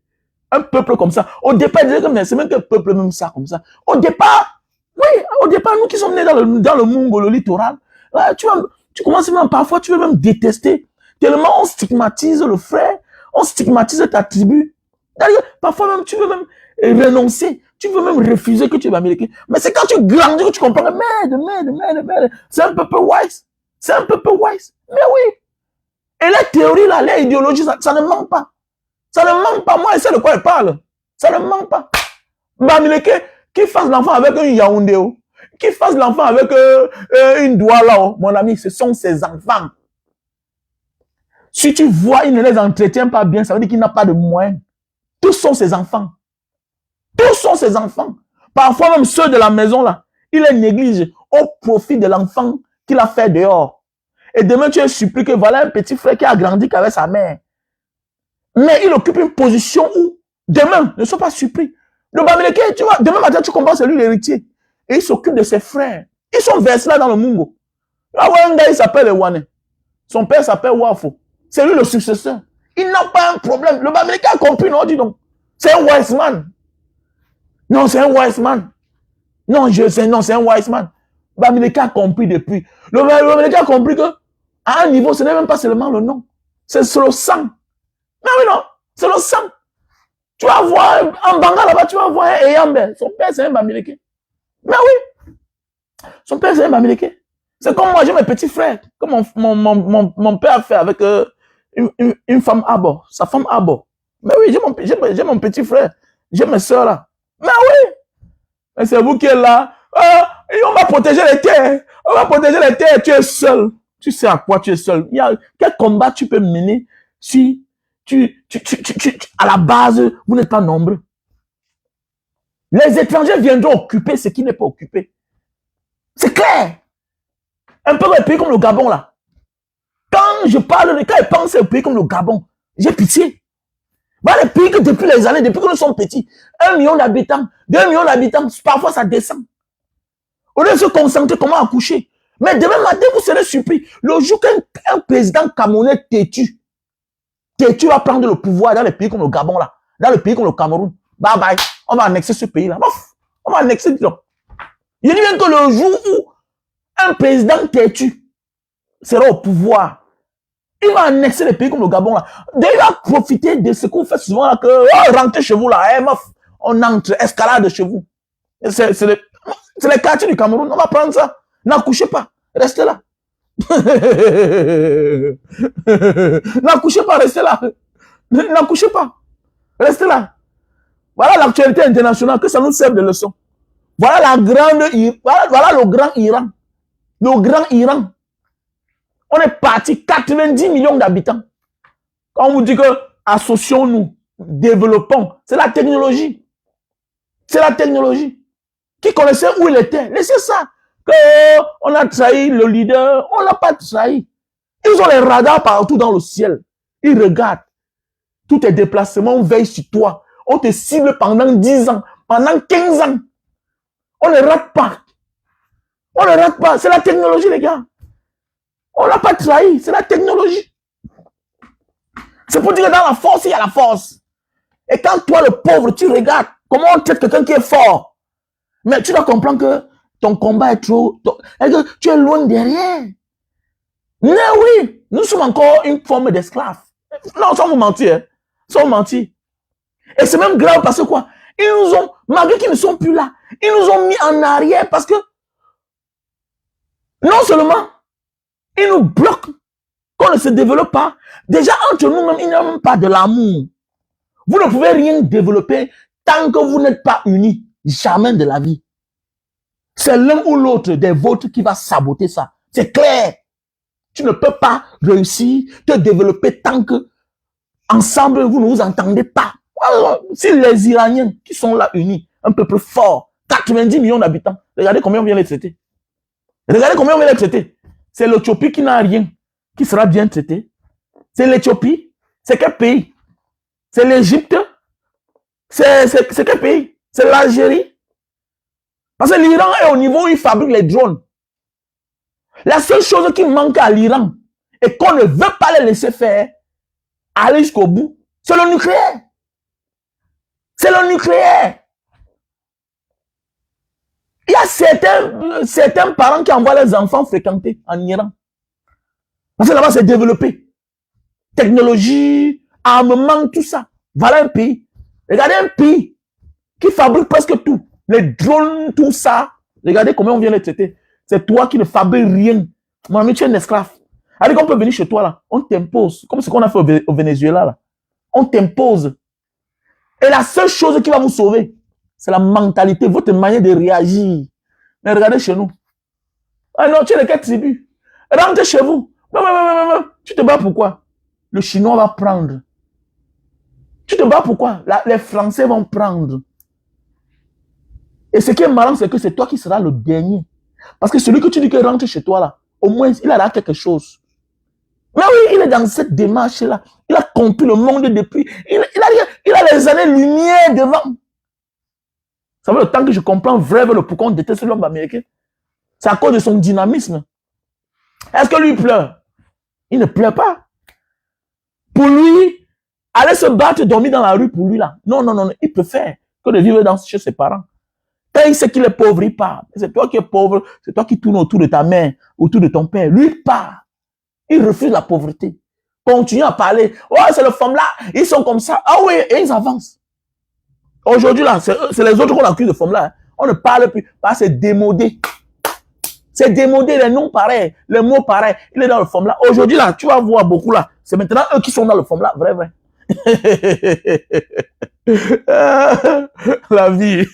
un peuple comme ça. Au départ, il disait que c'est même que peuple même ça, comme ça. Au départ, oui, au départ, nous qui sommes nés dans le Mungo, le littoral, là, tu commences même, parfois, tu veux même détester. Tellement on stigmatise le frère, on stigmatise ta tribu. Parfois même, tu veux même renoncer. Tu veux même refuser que tu es américain. Mais c'est quand tu grandis que tu comprends. Merde. C'est un peuple wise. C'est un peuple wise. Mais oui. Et la théorie, là, les idéologies, ça ne manque pas. Ça ne manque pas. Moi, je sais de quoi il parle. Ça ne manque pas. Bamileke, qui fasse l'enfant avec un Yaoundé, qui fasse l'enfant avec une Douala, mon ami, ce sont ses enfants. Si tu vois, il ne les entretient pas bien, ça veut dire qu'il n'a pas de moyens. Tous sont ses enfants. Tous sont ses enfants. Parfois même ceux de la maison, là, il les néglige au profit de l'enfant qu'il a fait dehors. Et demain, tu es surpris que voilà un petit frère qui a grandi qu'avec sa mère. Mais il occupe une position où, demain, ne sois pas surpris. Le Bamileke, tu vois, demain matin, tu comprends, c'est lui l'héritier. Et il s'occupe de ses frères. Ils sont versés là dans le Mungo. Là, un gars, il s'appelle Wane. Son père s'appelle Wafo. C'est lui le successeur. Il n'a pas un problème. Le Bamileke a compris, non, dis donc. C'est un wise man. Non, c'est un wise man. Non, c'est un wise man. Bamileke a compris depuis. Le Bamileke a compris que, à un niveau, ce n'est même pas seulement le nom. C'est le sang. Mais oui, non, c'est le sang. Tu vas voir, en Banga là-bas, tu vas voir un Eyambe. Son père, c'est un Bamileke. Mais oui, son père, c'est un Bamileke. C'est comme moi, j'ai mes petits frères. Comme mon père a fait avec une femme Abo, sa femme Abo. Mais oui, j'ai mon petit frère. J'ai mes soeurs là. Mais oui, mais c'est vous qui êtes là. Et on va protéger les terres. On va protéger les terres. Tu es seul. Tu sais à quoi tu es seul. Quel combat tu peux mener si à la base, vous n'êtes pas nombreux. Les étrangers viendront occuper ce qui n'est pas occupé. C'est clair. Un peu les pays comme le Gabon là. Quand je pense aux pays comme le Gabon, j'ai pitié. Voilà les pays que depuis les années, depuis que nous sommes petits, 1 million d'habitants, 2 millions d'habitants, parfois ça descend. On doit se concentrer comment accoucher. Mais demain matin, vous serez surpris. Le jour qu'un président camerounais têtu va prendre le pouvoir dans les pays comme le Gabon là, dans les pays comme le Cameroun, bye bye, on va annexer ce pays là. On va annexer. Je dis bien que le jour où un président têtu sera au pouvoir, il va annexer les pays comme le Gabon là. D'ailleurs, il va profiter de ce qu'on fait souvent là, que rentrez chez vous là, on entre, escalade chez vous. C'est les quartiers du Cameroun, on va prendre ça. N'accouchez pas, restez là. N'accouchez pas, restez là. N'accouchez pas, restez là. Voilà l'actualité internationale, que ça nous serve de leçon. Voilà le grand Iran. Le grand Iran. On est parti 90 millions d'habitants. Quand on vous dit que associons-nous, développons, c'est la technologie. C'est la technologie. Qui connaissait où il était? Laissez ça. On a trahi le leader, on l'a pas trahi. Ils ont les radars partout dans le ciel. Ils regardent. Tous tes déplacements veillent sur toi. On te cible pendant 10 ans, pendant 15 ans. On ne rate pas. On ne rate pas. C'est la technologie, les gars. On ne l'a pas trahi. C'est la technologie. C'est pour dire que dans la force, il y a la force. Et quand toi, le pauvre, tu regardes comment on traite quelqu'un qui est fort. Mais tu dois comprendre que ton combat est trop... et que tu es loin derrière. Mais oui, nous sommes encore une forme d'esclave. Non, sans vous mentir. Sans vous mentir. Et c'est même grave parce que quoi? Ils nous ont, malgré qu'ils ne sont plus là, ils nous ont mis en arrière parce que non seulement ils nous bloquent, qu'on ne se développe pas. Déjà, entre nous-mêmes, il n'y a même pas de l'amour. Vous ne pouvez rien développer tant que vous n'êtes pas unis. Jamais de la vie. C'est l'un ou l'autre des vôtres qui va saboter ça. C'est clair. Tu ne peux pas réussir, te développer tant que ensemble, vous ne vous entendez pas. Alors, si les Iraniens qui sont là unis, un peuple fort, 90 millions d'habitants, regardez combien on vient les traiter. Regardez combien on vient les traiter. C'est l'Éthiopie qui n'a rien, qui sera bien traité. C'est l'Éthiopie. C'est quel pays? C'est l'Égypte. C'est quel pays? C'est l'Algérie. Parce que l'Iran est au niveau où il fabrique les drones. La seule chose qui manque à l'Iran et qu'on ne veut pas les laisser faire, aller jusqu'au bout, c'est le nucléaire. C'est le nucléaire. Il y a certains parents qui envoient les enfants fréquenter en Iran. Parce que là-bas, c'est développé. Technologie, armement, tout ça. Voilà un pays. Regardez un pays qui fabrique presque tout. Les drones, tout ça. Regardez comment on vient les traiter. C'est toi qui ne fabriques rien. Mon ami, tu es un esclave. Allez, qu'on peut venir chez toi là. On t'impose. Comme ce qu'on a fait au Venezuela là. On t'impose. Et la seule chose qui va vous sauver, c'est la mentalité, votre manière de réagir. Mais regardez chez nous. Ah non, tu es de quelle tribu? Rentre chez vous. Non. Tu te bats pourquoi? Le Chinois va prendre. Tu te bats pourquoi? Les Français vont prendre. Et ce qui est marrant, c'est que c'est toi qui seras le dernier. Parce que celui que tu dis que rentre chez toi là, au moins, il a là quelque chose. Mais oui, il est dans cette démarche-là. Il a compris le monde depuis. Il a les années-lumière devant. Ça fait le temps que je comprends vraiment pourquoi on déteste l'homme américain. C'est à cause de son dynamisme. Est-ce que lui pleure? Il ne pleure pas. Pour lui, aller se battre, dormir dans la rue pour lui là. Non. Il préfère que de vivre chez ses parents. Quand il sait qu'il est pauvre, il part. C'est toi qui es pauvre, c'est toi qui tournes autour de ta mère, autour de ton père. Lui, il part. Il refuse la pauvreté. Continue à parler. Oh, c'est le femme là, ils sont comme ça. Ah oui, et ils avancent. Aujourd'hui, là, c'est les autres qu'on accuse de femme là. On ne parle plus. Parce que c'est démodé. C'est démodé, les noms pareils, les mots pareils. Il est dans le femme là. Aujourd'hui, là, tu vas voir beaucoup là. C'est maintenant eux qui sont dans le femme là. Vrai, vrai. La vie.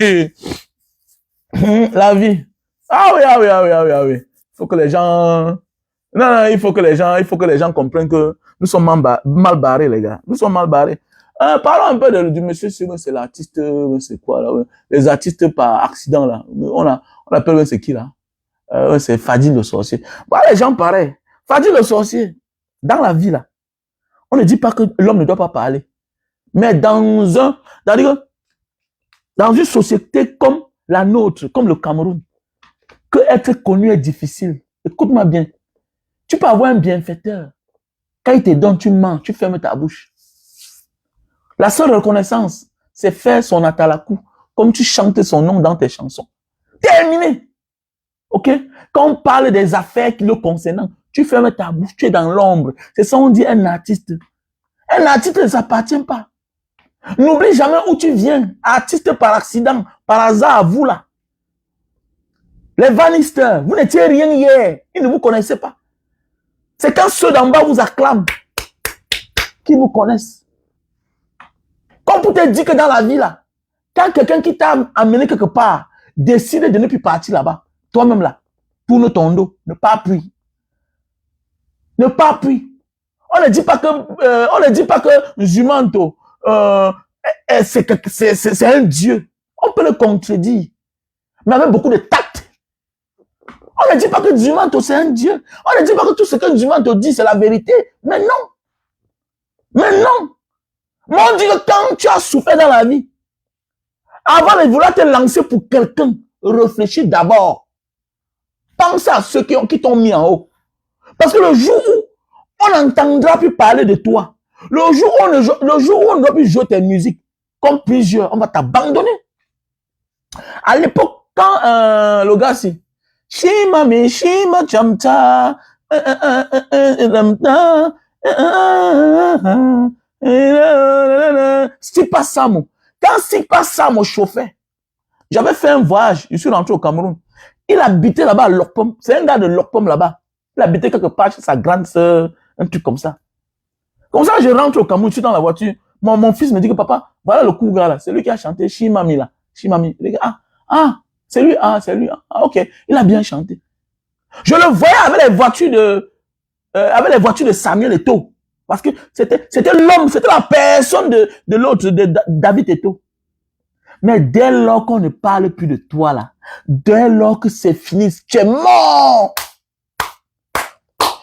La vie. Ah oui, ah oui, ah oui, ah oui, ah oui. Il faut que les gens... Non, il faut que les gens comprennent que nous sommes mal barrés, les gars. Nous sommes mal barrés. Parlons un peu du monsieur, c'est l'artiste, c'est quoi là, ouais. Les artistes par accident là. On appelle, c'est qui là? C'est Fadi le sorcier. Voilà, les gens pareils. Fadi le sorcier, dans la vie là, on ne dit pas que l'homme ne doit pas parler. Mais dans une société comme la nôtre, comme le Cameroun, que être connu est difficile. Écoute-moi bien. Tu peux avoir un bienfaiteur. Quand il te donne, tu mens, tu fermes ta bouche. La seule reconnaissance, c'est faire son atalakou, comme tu chantes son nom dans tes chansons. Terminé. Ok? Quand on parle des affaires qui le concernent, tu fermes ta bouche, tu es dans l'ombre. C'est ça on dit un artiste. Un artiste ne s'appartient pas. N'oublie jamais où tu viens. Artiste par accident, par hasard, vous là. Les vanisters, vous n'étiez rien hier. Ils ne vous connaissaient pas. C'est quand ceux d'en bas vous acclament qu'ils vous connaissent. Comme pour te dire que dans la vie là, quand quelqu'un qui t'a amené quelque part décide de ne plus partir là-bas, toi-même là, tourne ton dos, ne pas appuyer. Ne pas appuyer. On ne dit pas que Jumanto, c'est un dieu. On peut le contredire, mais avec beaucoup de tact. On ne dit pas que Jumanto, c'est un dieu. On ne dit pas que tout ce que Jumanto dit, c'est la vérité. Mais non. Mais non. Moi, on dit que quand tu as souffert dans la vie, avant de vouloir te lancer pour quelqu'un, réfléchis d'abord. Pense à ceux qui t'ont mis en haut. Parce que le jour où on n'entendra plus parler de toi, le jour où on ne doit plus jouer tes musiques, comme plusieurs, on va t'abandonner. À l'époque, quand le gars, c'est Shima me Shima Chamta, Stipa Samo. Quand Stipa Samo chauffait, j'avais fait un voyage, je suis rentré au Cameroun. Il habitait là-bas à Lokpom. C'est un gars de Lokpom là-bas. Il habitait quelque part chez sa grande sœur, un truc comme ça. Comme ça, je rentre au Cameroun, je suis dans la voiture. Mon fils me dit que papa, voilà le cool gars là, c'est lui qui a chanté Shimami là. Shimami. Les gars, c'est lui, ah, ok. Il a bien chanté. Je le voyais avec les voitures de Samuel Eto'o. Parce que c'était l'homme, c'était la personne de l'autre, de David Eto'o. Mais dès lors qu'on ne parle plus de toi là, dès lors que c'est fini, tu es mort.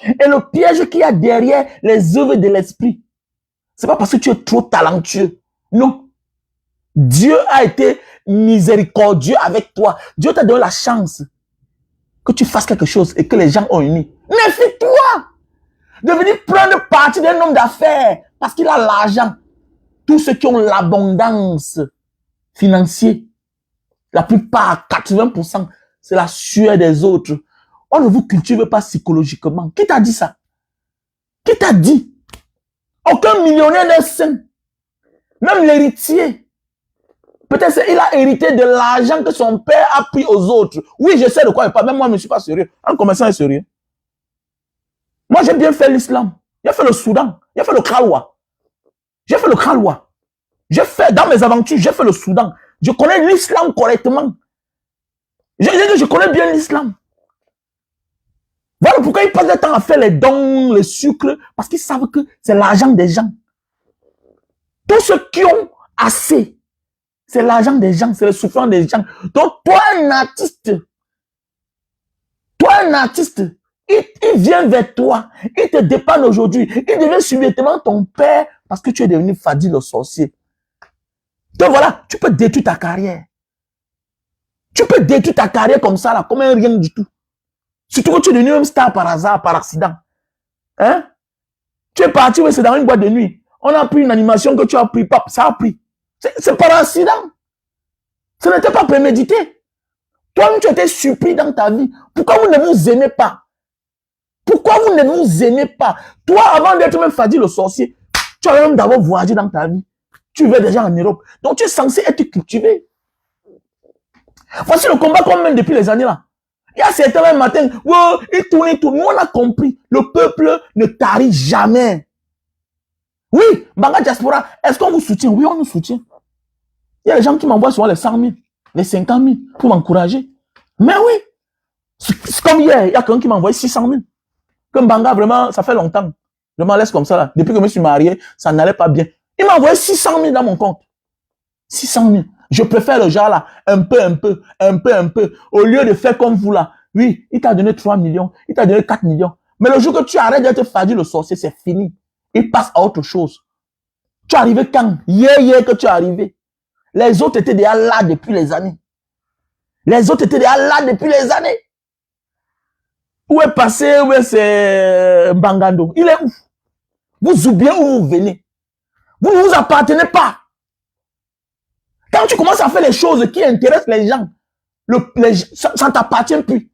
Et le piège qu'il y a derrière les œuvres de l'esprit, c'est pas parce que tu es trop talentueux. Non. Dieu a été miséricordieux avec toi. Dieu t'a donné la chance que tu fasses quelque chose et que les gens ont uni. Méfie-toi de venir prendre parti d'un homme d'affaires parce qu'il a l'argent. Tous ceux qui ont l'abondance financière, la plupart, 80%, c'est la sueur des autres. On ne vous cultive pas psychologiquement. Qui t'a dit ça? Qui t'a dit? Aucun millionnaire n'est sain. Même l'héritier. Peut-être qu'il a hérité de l'argent que son père a pris aux autres. Oui, je sais de quoi il parle. Même moi, je ne suis pas sérieux. Un commerçant est sérieux. Moi, j'ai bien fait l'islam. J'ai fait le Soudan. J'ai fait le Khalwa. J'ai fait le Khalwa. J'ai fait, dans mes aventures, j'ai fait le Soudan. Je connais l'islam correctement. Je connais bien l'islam. Voilà pourquoi ils passent le temps à faire les dons, le sucre, parce qu'ils savent que c'est l'argent des gens. Tous ceux qui ont assez, c'est l'argent des gens, c'est le souffrance des gens. Donc, toi, un artiste, il vient vers toi, il te dépanne aujourd'hui, il devient subitement ton père parce que tu es devenu Fadi le sorcier. Donc voilà, tu peux détruire ta carrière. Tu peux détruire ta carrière comme ça, là, comme un rien du tout. Surtout que tu es devenu un star par hasard, par accident. Hein? Tu es parti, mais c'est dans une boîte de nuit. On a pris une animation que tu as pris, ça a pris. C'est par accident. Ce n'était pas prémédité. Toi-même, tu étais surpris dans ta vie. Pourquoi vous ne vous aimez pas? Pourquoi vous ne vous aimez pas? Toi, avant d'être même Fadi le sorcier, tu as même d'abord voyagé dans ta vie. Tu vivais déjà en Europe. Donc, tu es censé être cultivé. Voici le combat qu'on mène depuis les années là. Il y a certains matins, wow, il tourne. Nous, on a compris. Le peuple ne tarit jamais. Oui, Banga Diaspora, est-ce qu'on vous soutient? Oui, on nous soutient. Il y a des gens qui m'envoient souvent les 100 000, les 50 000 pour m'encourager. Mais oui, c'est comme hier, il y a quelqu'un qui m'a envoyé 600 000. Comme Banga, vraiment, ça fait longtemps. Je m'en laisse comme ça là. Depuis que je me suis marié, ça n'allait pas bien. Il m'a envoyé 600 000 dans mon compte. 600 000. Je préfère le genre là, un peu. Au lieu de faire comme vous là. Oui, il t'a donné 3 millions, il t'a donné 4 millions. Mais le jour que tu arrêtes d'être Fadi le sorcier, c'est fini. Il passe à autre chose. Tu es arrivé quand? Hier que tu es arrivé. Les autres étaient déjà là depuis les années. Les autres étaient déjà là depuis les années. Où est passé, où est c'est Bangando? Il est où? Vous oubliez où vous venez. Vous ne vous appartenez pas. Quand tu commences à faire les choses qui intéressent les gens, ça ne t'appartient plus.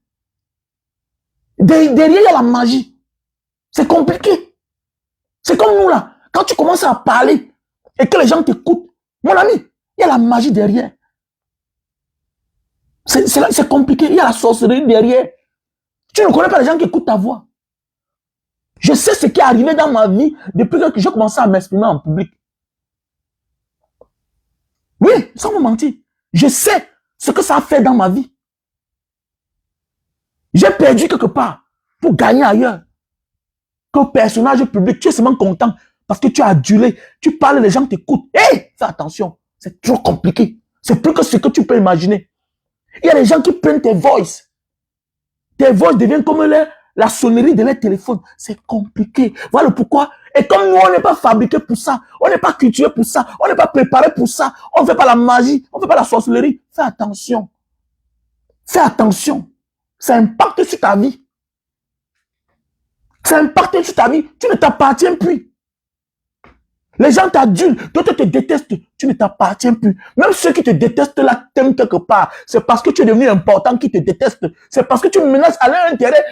Derrière, il y a la magie. C'est compliqué. C'est comme nous là. Quand tu commences à parler et que les gens t'écoutent, mon ami, il y a la magie derrière. C'est compliqué. Il y a la sorcellerie derrière. Tu ne connais pas les gens qui écoutent ta voix. Je sais ce qui est arrivé dans ma vie depuis que j'ai commencé à m'exprimer en public. Oui, sans me mentir. Je sais ce que ça a fait dans ma vie. J'ai perdu quelque part pour gagner ailleurs. Que personnage public, tu es seulement content parce que tu as adulé. Tu parles, les gens t'écoutent. Hé, fais attention. C'est trop compliqué. C'est plus que ce que tu peux imaginer. Il y a des gens qui prennent tes voices. Tes voices deviennent comme la sonnerie de leur téléphone. C'est compliqué. Voilà pourquoi. Et comme nous, on n'est pas fabriqué pour ça. On n'est pas cultivé pour ça. On n'est pas préparé pour ça. On ne fait pas la magie. On ne fait pas la sorcellerie. Fais attention. Fais attention. Ça impacte sur ta vie. Ça impacte sur ta vie. Tu ne t'appartiens plus. Les gens t'adulent, d'autres te détestent, tu ne t'appartiens plus. Même ceux qui te détestent là, t'aiment quelque part. C'est parce que tu es devenu important qu'ils te détestent. C'est parce que tu menaces à leur intérêt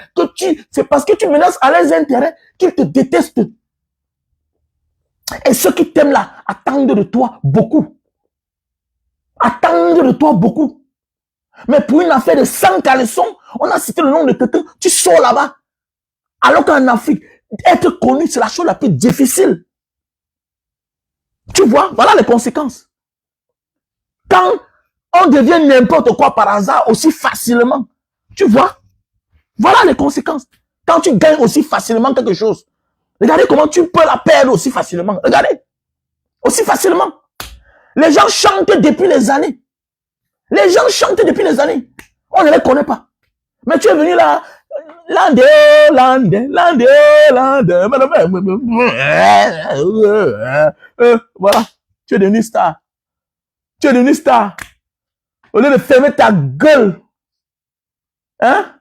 c'est parce que tu menaces à leurs intérêts qu'ils te détestent. Et ceux qui t'aiment là, attendent de toi beaucoup. Attendent de toi beaucoup. Mais pour une affaire de 100 caleçons, on a cité le nom de quelqu'un, tu sors là-bas. Alors qu'en Afrique, être connu, c'est la chose la plus difficile. Tu vois, voilà les conséquences. Quand on devient n'importe quoi par hasard aussi facilement, tu vois, voilà les conséquences. Quand tu gagnes aussi facilement quelque chose, regardez comment tu peux la perdre aussi facilement. Regardez, aussi facilement. Les gens chantent depuis les années. Les gens chantent depuis les années. On ne les connaît pas. Mais tu es venu là, voilà, tu es devenu star. Tu es devenu star. Au lieu de fermer ta gueule, hein?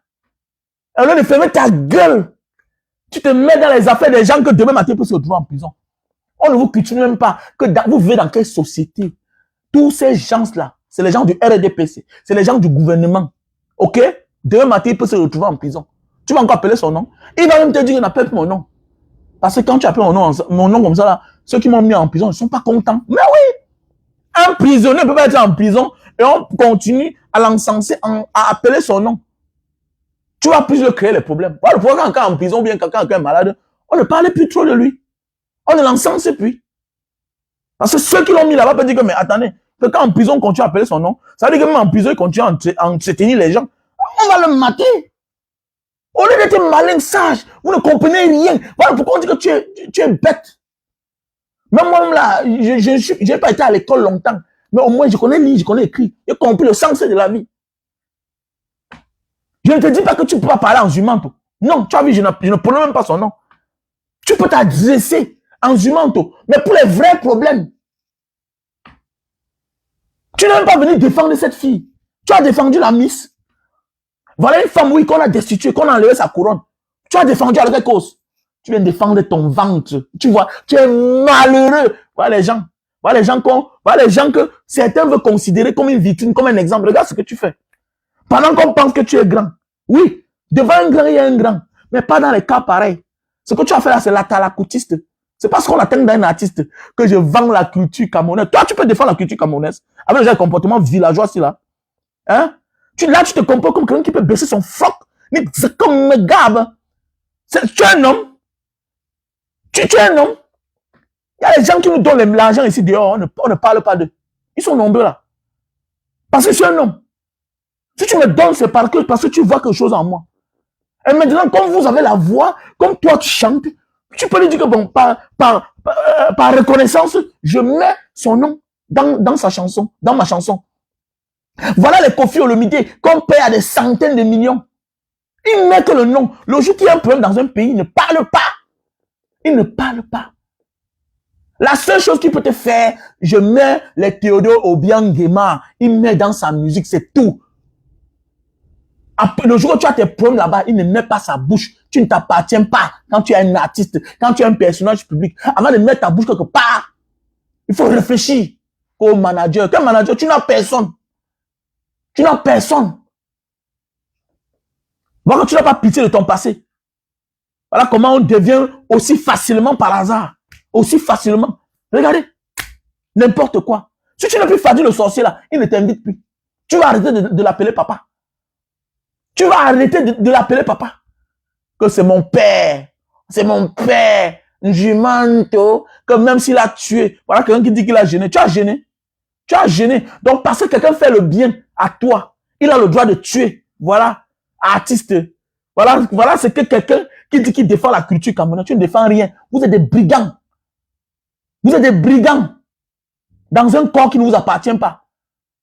Au lieu de fermer ta gueule, tu te mets dans les affaires des gens que demain matin peut se retrouver en prison. On ne vous cultive même pas que vous vivez dans quelle société. Tous ces gens-là, c'est les gens du RDPC, c'est les gens du gouvernement. Ok? Demain matin, il peut se retrouver en prison. Tu vas encore appeler son nom. Il va même te dire qu'il n'appelle plus mon nom. Parce que quand tu appelles mon nom comme ça, là, ceux qui m'ont mis en prison ne sont pas contents. Mais oui! Un prisonnier ne peut pas être en prison et on continue à l'encenser, à appeler son nom. Tu vas plus le créer les problèmes. Voilà, pourquoi quand quelqu'un est en prison ou bien quelqu'un est malade, on ne parle plus trop de lui. On ne l'encense plus. Parce que ceux qui l'ont mis là-bas peuvent dire que, mais attendez, quelqu'un en prison continue à appeler son nom. Ça veut dire que même en prison, il continue à entretenir les gens. On va le mater. Au lieu d'être malin, sage, vous ne comprenez rien. Voilà pourquoi on dit que tu es bête. Même moi, là, je n'ai pas été à l'école longtemps. Mais au moins, je connais lire, je connais écrire. J'ai compris le sens de la vie. Je ne te dis pas que tu ne peux pas parler en jumanto. Non, tu as vu, je ne prononce même pas son nom. Tu peux t'adresser en jumanto. Mais pour les vrais problèmes, tu n'es même pas venu défendre cette fille. Tu as défendu la Miss. Voilà une femme, oui, qu'on a destituée, qu'on a enlevé sa couronne. Tu as défendu à quelle cause? Tu viens défendre ton ventre. Tu vois, tu es malheureux. Voilà les gens. Voilà les gens que certains veulent considérer comme une vitrine, comme un exemple. Regarde ce que tu fais. Pendant qu'on pense que tu es grand. Oui, devant un grand, il y a un grand. Mais pas dans les cas pareils. Ce que tu as fait là, c'est la talacoutiste. C'est parce qu'on attend d'un artiste que je vends la culture camerounaise. Toi, tu peux défendre la culture camerounaise avec un comportement villageois, si là. Hein? Là, tu te comportes comme quelqu'un qui peut baisser son froc. C'est comme un gars. Tu es un homme. Tu es un homme. Il y a des gens qui nous donnent l'argent ici dehors. On ne parle pas d'eux. Ils sont nombreux là. Parce que je suis un homme. Si tu me donnes, c'est parce que tu vois quelque chose en moi. Et maintenant, comme vous avez la voix, comme toi tu chantes, tu peux lui dire que bon, par reconnaissance, je mets son nom dans sa chanson, dans ma chanson. Voilà les Koffi Olomide qu'on paye à des centaines de millions. Il met que le nom. Le jour qu'il y a un problème dans un pays, il ne parle pas. Il ne parle pas. La seule chose qu'il peut te faire, je mets les Théodore Obiang Guémard, il met dans sa musique, c'est tout. Après, le jour où tu as tes problèmes là-bas, il ne met pas sa bouche. Tu ne t'appartiens pas quand tu es un artiste, quand tu es un personnage public. Avant de mettre ta bouche quelque part, il faut réfléchir au manager. Quel manager? Tu n'as personne. Tu n'as personne. Voilà que tu n'as pas pitié de ton passé. Voilà comment on devient aussi facilement par hasard. Aussi facilement. Regardez. N'importe quoi. Si tu n'as plus Fadi le sorcier là, il ne t'invite plus. Tu vas arrêter de l'appeler papa. Tu vas arrêter de l'appeler papa. Que c'est mon père. C'est mon père. Jumanto. Que même s'il a tué. Voilà quelqu'un qui dit qu'il a gêné. Tu as gêné. Tu as gêné. Donc parce que quelqu'un fait le bien à toi, il a le droit de tuer. Voilà. Artiste. Voilà ce que quelqu'un qui dit qu'il défend la culture camerounaise. Tu ne défends rien. Vous êtes des brigands. Vous êtes des brigands. Dans un corps qui ne vous appartient pas.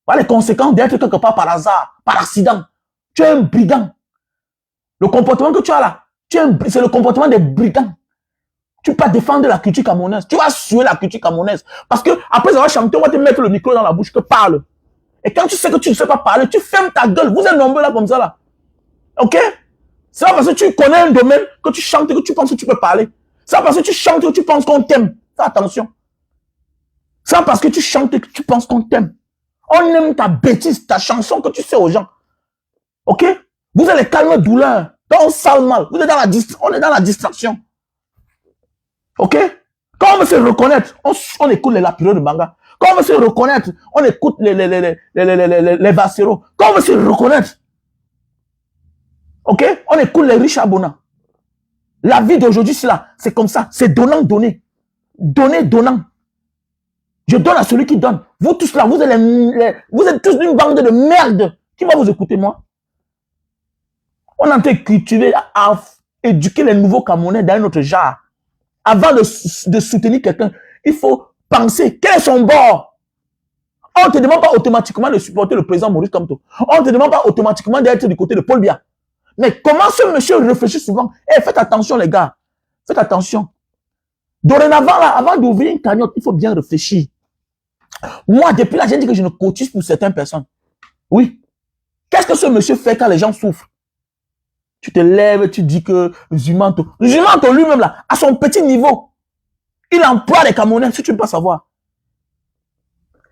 Voilà les conséquences d'être quelque part par hasard, par accident. Tu es un brigand. Le comportement que tu as là, c'est le comportement des brigands. Tu ne peux pas défendre la culture camerounaise. Tu vas suer la culture camerounaise. Parce que après avoir chanté, on va te mettre le micro dans la bouche, que parle. Et quand tu sais que tu ne sais pas parler, tu fermes ta gueule. Vous êtes nombreux là comme ça là. Ok? C'est pas parce que tu connais un domaine que tu chantes que tu penses que tu peux parler. C'est pas parce que tu chantes que tu penses qu'on t'aime. Fais attention. C'est pas parce que tu chantes que tu penses qu'on t'aime. On aime ta bêtise, ta chanson que tu sais aux gens. Ok? Vous êtes les calmes douleurs. Quand on sale mal, vous êtes dans on est dans la distraction. Ok? Quand on veut se reconnaître, on écoute les lapideurs de Banga. Quand on veut se reconnaître, on écoute les Vassero. Quand on veut se reconnaître, ok? On écoute les riches abonnants. La vie d'aujourd'hui, c'est comme ça. C'est donnant, donné. Donner, donnant. Je donne à celui qui donne. Vous tous là, vous êtes tous une bande de merde. Qui va vous écouter, moi? On est en train de cultiver, à éduquer les nouveaux Camerounais dans un autre genre. Avant de soutenir quelqu'un, il faut penser quel est son bord. On ne te demande pas automatiquement de supporter le président Maurice Kamto. On ne te demande pas automatiquement d'être du côté de Paul Biya. Mais comment ce monsieur réfléchit souvent? Faites attention les gars. Faites attention. Dorénavant, là, avant d'ouvrir une cagnotte, il faut bien réfléchir. Moi, depuis là, j'ai dit que je ne cotise pour certaines personnes. Oui. Qu'est-ce que ce monsieur fait quand les gens souffrent? Tu te lèves, tu dis que Zumanto lui-même là, à son petit niveau, il emploie les Camerounais, si tu ne peux pas savoir.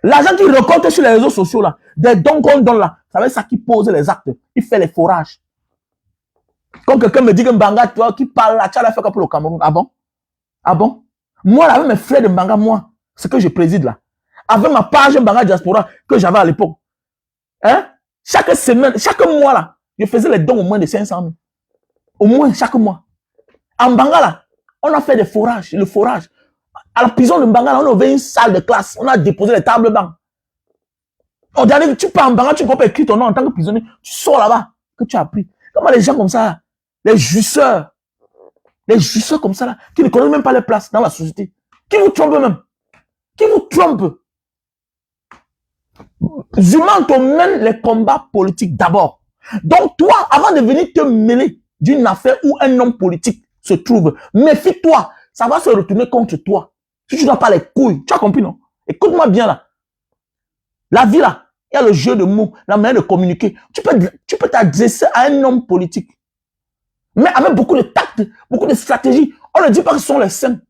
L'argent qu'il récolte sur les réseaux sociaux là, des dons qu'on donne là, ça va être ça qui pose les actes. Il fait les forages. Quand quelqu'un me dit que Mbanga, toi, qui parle là, tu as la fait pour le Cameroun. Ah bon? Ah bon? Moi là, avec mes frères de Mbanga, moi, ce que je préside là, avec ma page Mbanga Diaspora que j'avais à l'époque, hein? Chaque semaine, chaque mois là, je faisais les dons au moins de 500 000. Au moins chaque mois. En Mbanga là, on a fait des forages, le forage. À la prison de Mbanga là, on a ouvert une salle de classe. On a déposé les tables bancs. On dit, tu pars en Mbanga, tu ne peux pas écrire ton nom en tant que prisonnier. Tu sors là-bas, que tu as appris. Comment les gens comme ça, les jouisseurs comme ça là, qui ne connaissent même pas les places dans la société, qui vous trompent même. Qui vous trompe. Zumanto mène les combats politiques d'abord. Donc toi, avant de venir te mêler d'une affaire où un homme politique se trouve, méfie-toi. Ça va se retourner contre toi. Si tu n'as pas les couilles, tu as compris, non? Écoute-moi bien là. La vie là, il y a le jeu de mots, la manière de communiquer. Tu peux t'adresser à un homme politique. Mais avec beaucoup de tact, beaucoup de stratégie. On ne dit pas que ce sont les saints.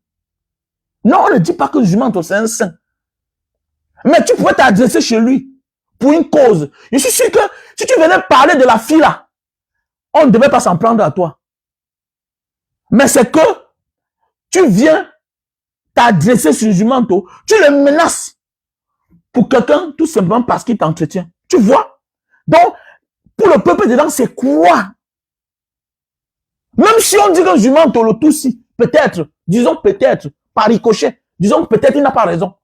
Non, on ne dit pas que Zumanto c'est un saint. Mais tu pouvais t'adresser chez lui pour une cause. Je suis sûr que si tu venais parler de la fille là, on ne devait pas s'en prendre à toi. Mais c'est que tu viens t'adresser sur Jumanto, tu le menaces pour quelqu'un tout simplement parce qu'il t'entretient. Tu vois? Donc, pour le peuple dedans, c'est quoi? Même si on dit que Jumanto le Tutsi, peut-être, disons peut-être, par ricochet, disons peut-être il n'a pas raison.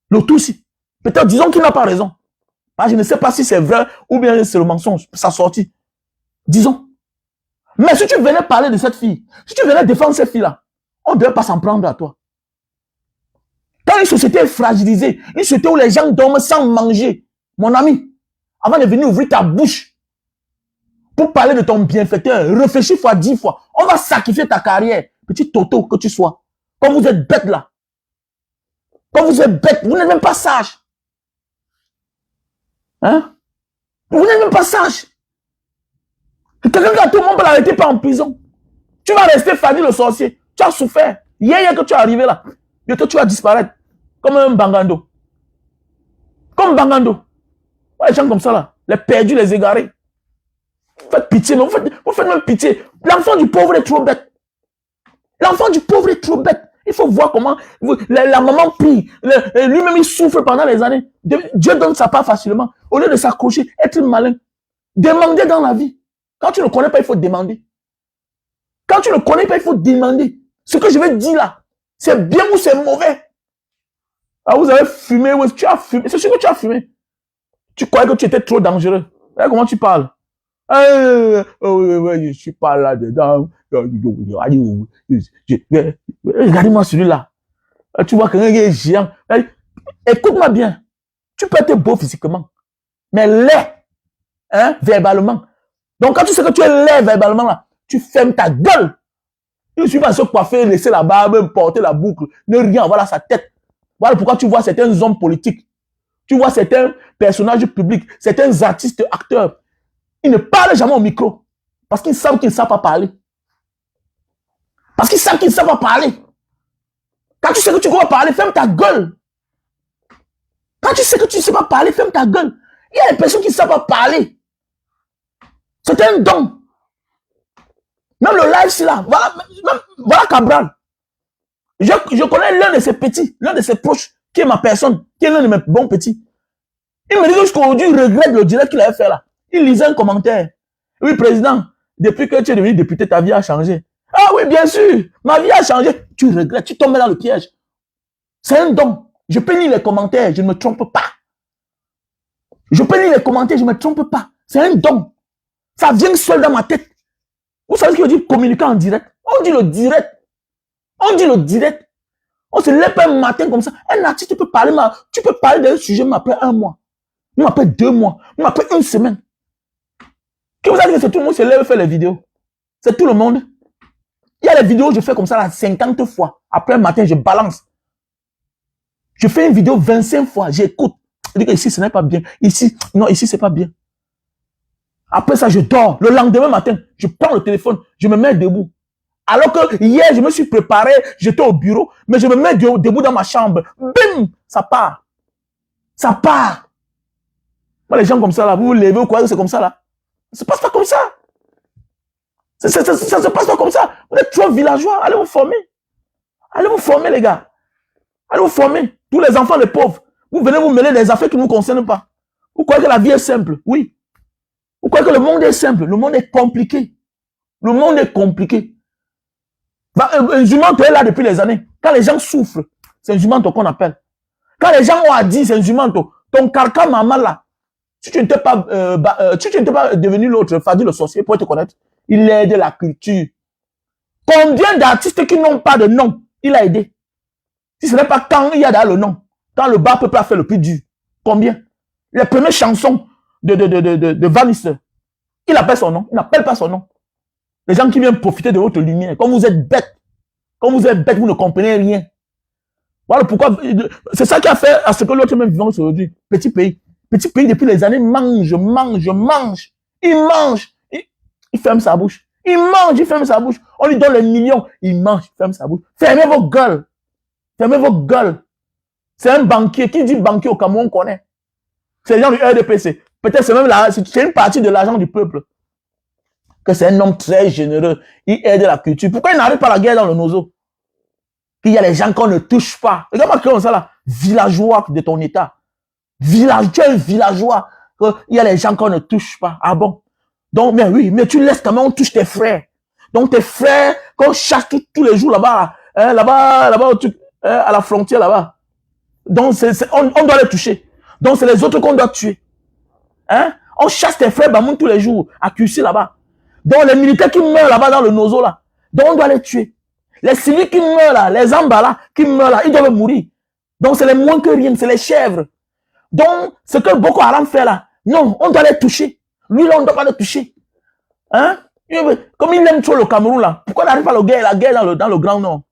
Le Tutsi, peut-être disons qu'il n'a pas raison. Je ne sais pas si c'est vrai ou bien c'est le mensonge, sa sortie. Disons. Mais si tu venais parler de cette fille, si tu venais défendre cette fille-là, on ne devait pas s'en prendre à toi. Quand une société est fragilisée, une société où les gens dorment sans manger, mon ami, avant de venir ouvrir ta bouche pour parler de ton bienfaiteur, réfléchis fois 10 fois. On va sacrifier ta carrière, petit toto que tu sois. Comme vous êtes bête là. Comme vous êtes bête, vous n'êtes même pas sage. Hein? Vous n'êtes même pas sage. Quelqu'un qui a tout le monde peut l'arrêter pas en prison. Tu vas rester Fadi le sorcier. Tu as souffert. Hier que tu es arrivé là. Bientôt tu vas disparaître. Comme un bangando. Comme bangando. Ouais, les gens comme ça là. Les perdus, les égarés. Faites pitié, mais vous faites même pitié. L'enfant du pauvre est trop bête. L'enfant du pauvre est trop bête. Il faut voir comment la maman prie. Lui-même, il souffre pendant les années. Dieu donne sa part facilement. Au lieu de s'accrocher, être malin. Demander dans la vie. Quand tu ne connais pas, il faut demander. Quand tu ne connais pas, il faut demander. Ce que je vais dire là, c'est bien ou c'est mauvais. Ah, vous avez fumé, oui, tu as fumé. C'est sûr que tu as fumé. Tu croyais que tu étais trop dangereux. Regarde comment tu parles. Je suis pas là-dedans. Regardez-moi celui-là. Tu vois quelqu'un qui est géant. Écoute-moi bien. Tu peux être beau physiquement, mais laid, hein, verbalement. Donc, quand tu sais que tu es laid verbalement, là, tu fermes ta gueule. Il ne suffit pas de se coiffer, laisser la barbe, porter la boucle, ne rien avoir à sa tête. Voilà pourquoi tu vois certains hommes politiques, tu vois certains personnages publics, certains artistes, acteurs. Ils ne parlent jamais au micro. Parce qu'ils savent qu'ils ne savent pas parler. Parce qu'ils savent qu'ils ne savent pas parler. Quand tu sais que tu dois parler, ferme ta gueule. Quand tu sais que tu ne sais pas parler, ferme ta gueule. Il y a des personnes qui ne savent pas parler. C'est un don. Même le live, c'est là. Voilà Cabral. Je connais l'un de ses petits, l'un de ses proches, qui est ma personne, qui est l'un de mes bons petits. Il me dit que jusqu'aujourd'hui, il regrette le direct qu'il avait fait là. Il lisait un commentaire. Oui, président, depuis que tu es devenu député, ta vie a changé. Ah oui, bien sûr, ma vie a changé. Tu regrettes, tu tombes dans le piège. C'est un don. Je peux lire les commentaires, je ne me trompe pas. Je peux lire les commentaires, je ne me trompe pas. C'est un don. Ça vient seul dans ma tête. Vous savez ce qu'il veut dire communiquer en direct? On dit le direct. On dit le direct. On se lève un matin comme ça. Un artiste, tu peux parler d'un sujet, mais après 1 mois. Même après 2 mois. Même après 1 semaine. Qui vous a dit que c'est tout le monde se lève et fait les vidéos? C'est tout le monde. Il y a les vidéos, je fais comme ça là 50 fois. Après un matin, je balance. Je fais une vidéo 25 fois. J'écoute. Je dis que ici, ce n'est pas bien. Ici, non, ici, c'est pas bien. Après ça, je dors. Le lendemain matin, je prends le téléphone. Je me mets debout. Alors que hier, je me suis préparé. J'étais au bureau. Mais je me mets debout dans ma chambre. Bim! Ça part. Ça part. Moi, les gens comme ça là, vous vous levez, vous croyez que c'est comme ça là? Ça se passe pas comme ça. Ça se passe pas comme ça. Vous êtes trop villageois. Allez vous former. Allez vous former, les gars. Allez vous former. Tous les enfants des pauvres. Vous venez vous mêler des affaires qui ne vous concernent pas. Vous croyez que la vie est simple? Oui. Vous croyez que le monde est simple? Le monde est compliqué. Le monde est compliqué. Un jument est là depuis les années. Quand les gens souffrent, c'est un jument qu'on appelle. Quand les gens ont à dire, c'est un jument. Ton carcan maman là. Si tu n'étais pas, devenu l'autre, Fadi le sorcier, pour te connaître, il a aidé la culture. Combien d'artistes qui n'ont pas de nom, il a aidé? Si ce n'est pas quand il y a dans le nom, quand le bas peuple a fait le plus dur. Combien? Les premières chansons de Vanis, il appelle son nom, il n'appelle pas son nom. Les gens qui viennent profiter de votre lumière, comme vous êtes bêtes, vous ne comprenez rien. Voilà pourquoi, c'est ça qui a fait à ce que l'autre même vivant aujourd'hui. Petit pays. Petit pays, depuis les années, mange. Il mange. Il ferme sa bouche. Il mange, il ferme sa bouche. On lui donne les millions. Il mange, il ferme sa bouche. Fermez vos gueules. Fermez vos gueules. C'est un banquier. Qui dit banquier au Cameroun, on connaît. C'est les gens du RDPC. Peut-être c'est même là, c'est une partie de l'argent du peuple. Que c'est un homme très généreux. Il aide la culture. Pourquoi il n'arrive pas la guerre dans le Nozo? Qu'il y a les gens qu'on ne touche pas. Regarde-moi comme ça là. Villageois de ton état. Village, tu es un villageois. Il y a les gens qu'on ne touche pas. Ah bon? Donc, mais oui, mais tu laisses quand même, on touche tes frères. Donc, tes frères, qu'on chasse tous les jours là-bas, hein, là-bas, à la frontière là-bas. Donc, on doit les toucher. Donc, c'est les autres qu'on doit tuer. Hein? On chasse tes frères Bamoun tous les jours, à QC là-bas. Donc, les militaires qui meurent là-bas dans le Nozo là, donc on doit les tuer. Les civils qui meurent là, les Amba là, qui meurent là, ils doivent mourir. Donc, c'est les moins que rien, c'est les chèvres. Donc, ce que Boko Haram fait là, non, on doit les toucher. Lui, là, on ne doit pas les toucher. Hein? Comme il aime trop le Cameroun là, pourquoi il n'arrive pas la guerre dans le Grand Nord?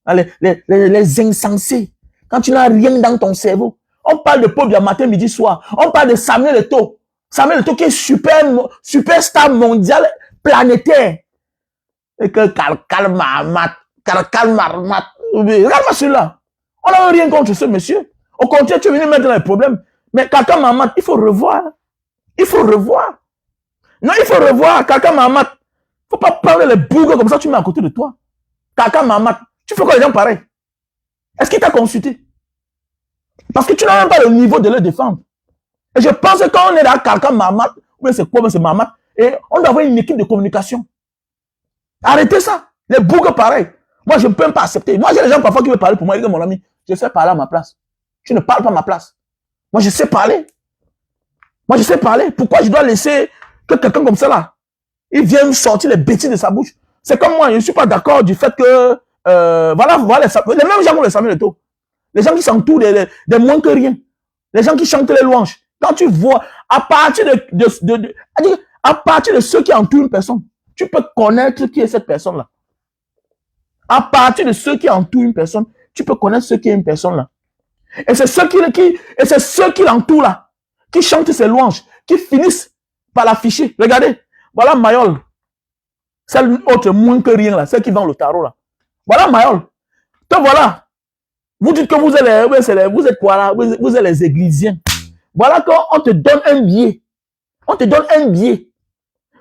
Les insensés. Quand tu n'as rien dans ton cerveau. On parle de Pobia matin, midi, soir. On parle de Samuel Eto'o. Samuel Eto'o qui est superstar mondial, planétaire. Et que Kalmarmat. Regarde-moi celui-là. On n'a rien contre ce monsieur. Au contraire, tu es venu mettre dans les problèmes. Mais Kaka Mahamat, il faut revoir. Il faut revoir. Non, il faut revoir Kaka Mahamat. Il ne faut pas parler les bougs comme ça, tu mets à côté de toi. Kaka Mahamat, tu fais quoi les gens pareils? Est-ce qu'il t'a consulté? Parce que tu n'as même pas le niveau de le défendre. Et je pense que quand on est là, Kaka Mahamat, ou bien c'est quoi, c'est Mahamat, et on doit avoir une équipe de communication. Arrêtez ça. Les bougs pareils. Moi, je ne peux même pas accepter. Moi, j'ai des gens parfois qui veulent parler pour moi. Ils disent, mon ami, je sais parler à ma place. Tu ne parles pas à ma place. Moi, je sais parler. Moi, je sais parler. Pourquoi je dois laisser que quelqu'un comme ça, là, il vient me sortir les bêtises de sa bouche? C'est comme moi, je ne suis pas d'accord du fait que, voilà, les mêmes gens ont le Samuel Eto'o. Les gens qui s'entourent des moins que rien. Les gens qui chantent les louanges. Quand tu vois, à partir de ceux qui entourent une personne, tu peux connaître qui est cette personne-là. À partir de ceux qui entourent une personne, tu peux connaître ce qui est une personne là. Et c'est ceux qui l'entourent là, qui chantent ses louanges, qui finissent par l'afficher. Regardez, voilà Mayol. Celle autre moins que rien là, celle qui vend le tarot là. Voilà Mayol. Donc voilà. Vous dites que vous êtes quoi là? Vous êtes les églisiens. Voilà quand on te donne un billet. On te donne un billet.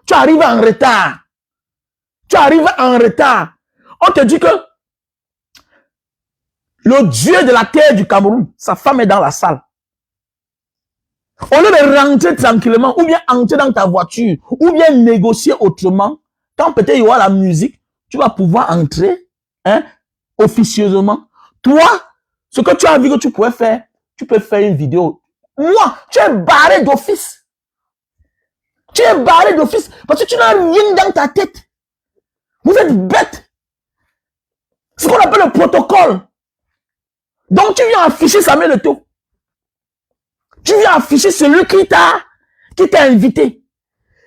Tu arrives en retard. Tu arrives en retard. On te dit que le Dieu de la terre du Cameroun, sa femme est dans la salle. Au lieu de rentrer tranquillement, ou bien entrer dans ta voiture, ou bien négocier autrement, quand peut-être il y aura la musique, tu vas pouvoir entrer, hein, officieusement. Toi, ce que tu as vu que tu pouvais faire, tu peux faire une vidéo. Moi, tu es barré d'office. Tu es barré d'office parce que tu n'as rien dans ta tête. Vous êtes bête. C'est ce qu'on appelle le protocole. Donc, tu viens afficher Samuel Eto'o. Tu viens afficher celui qui t'a invité.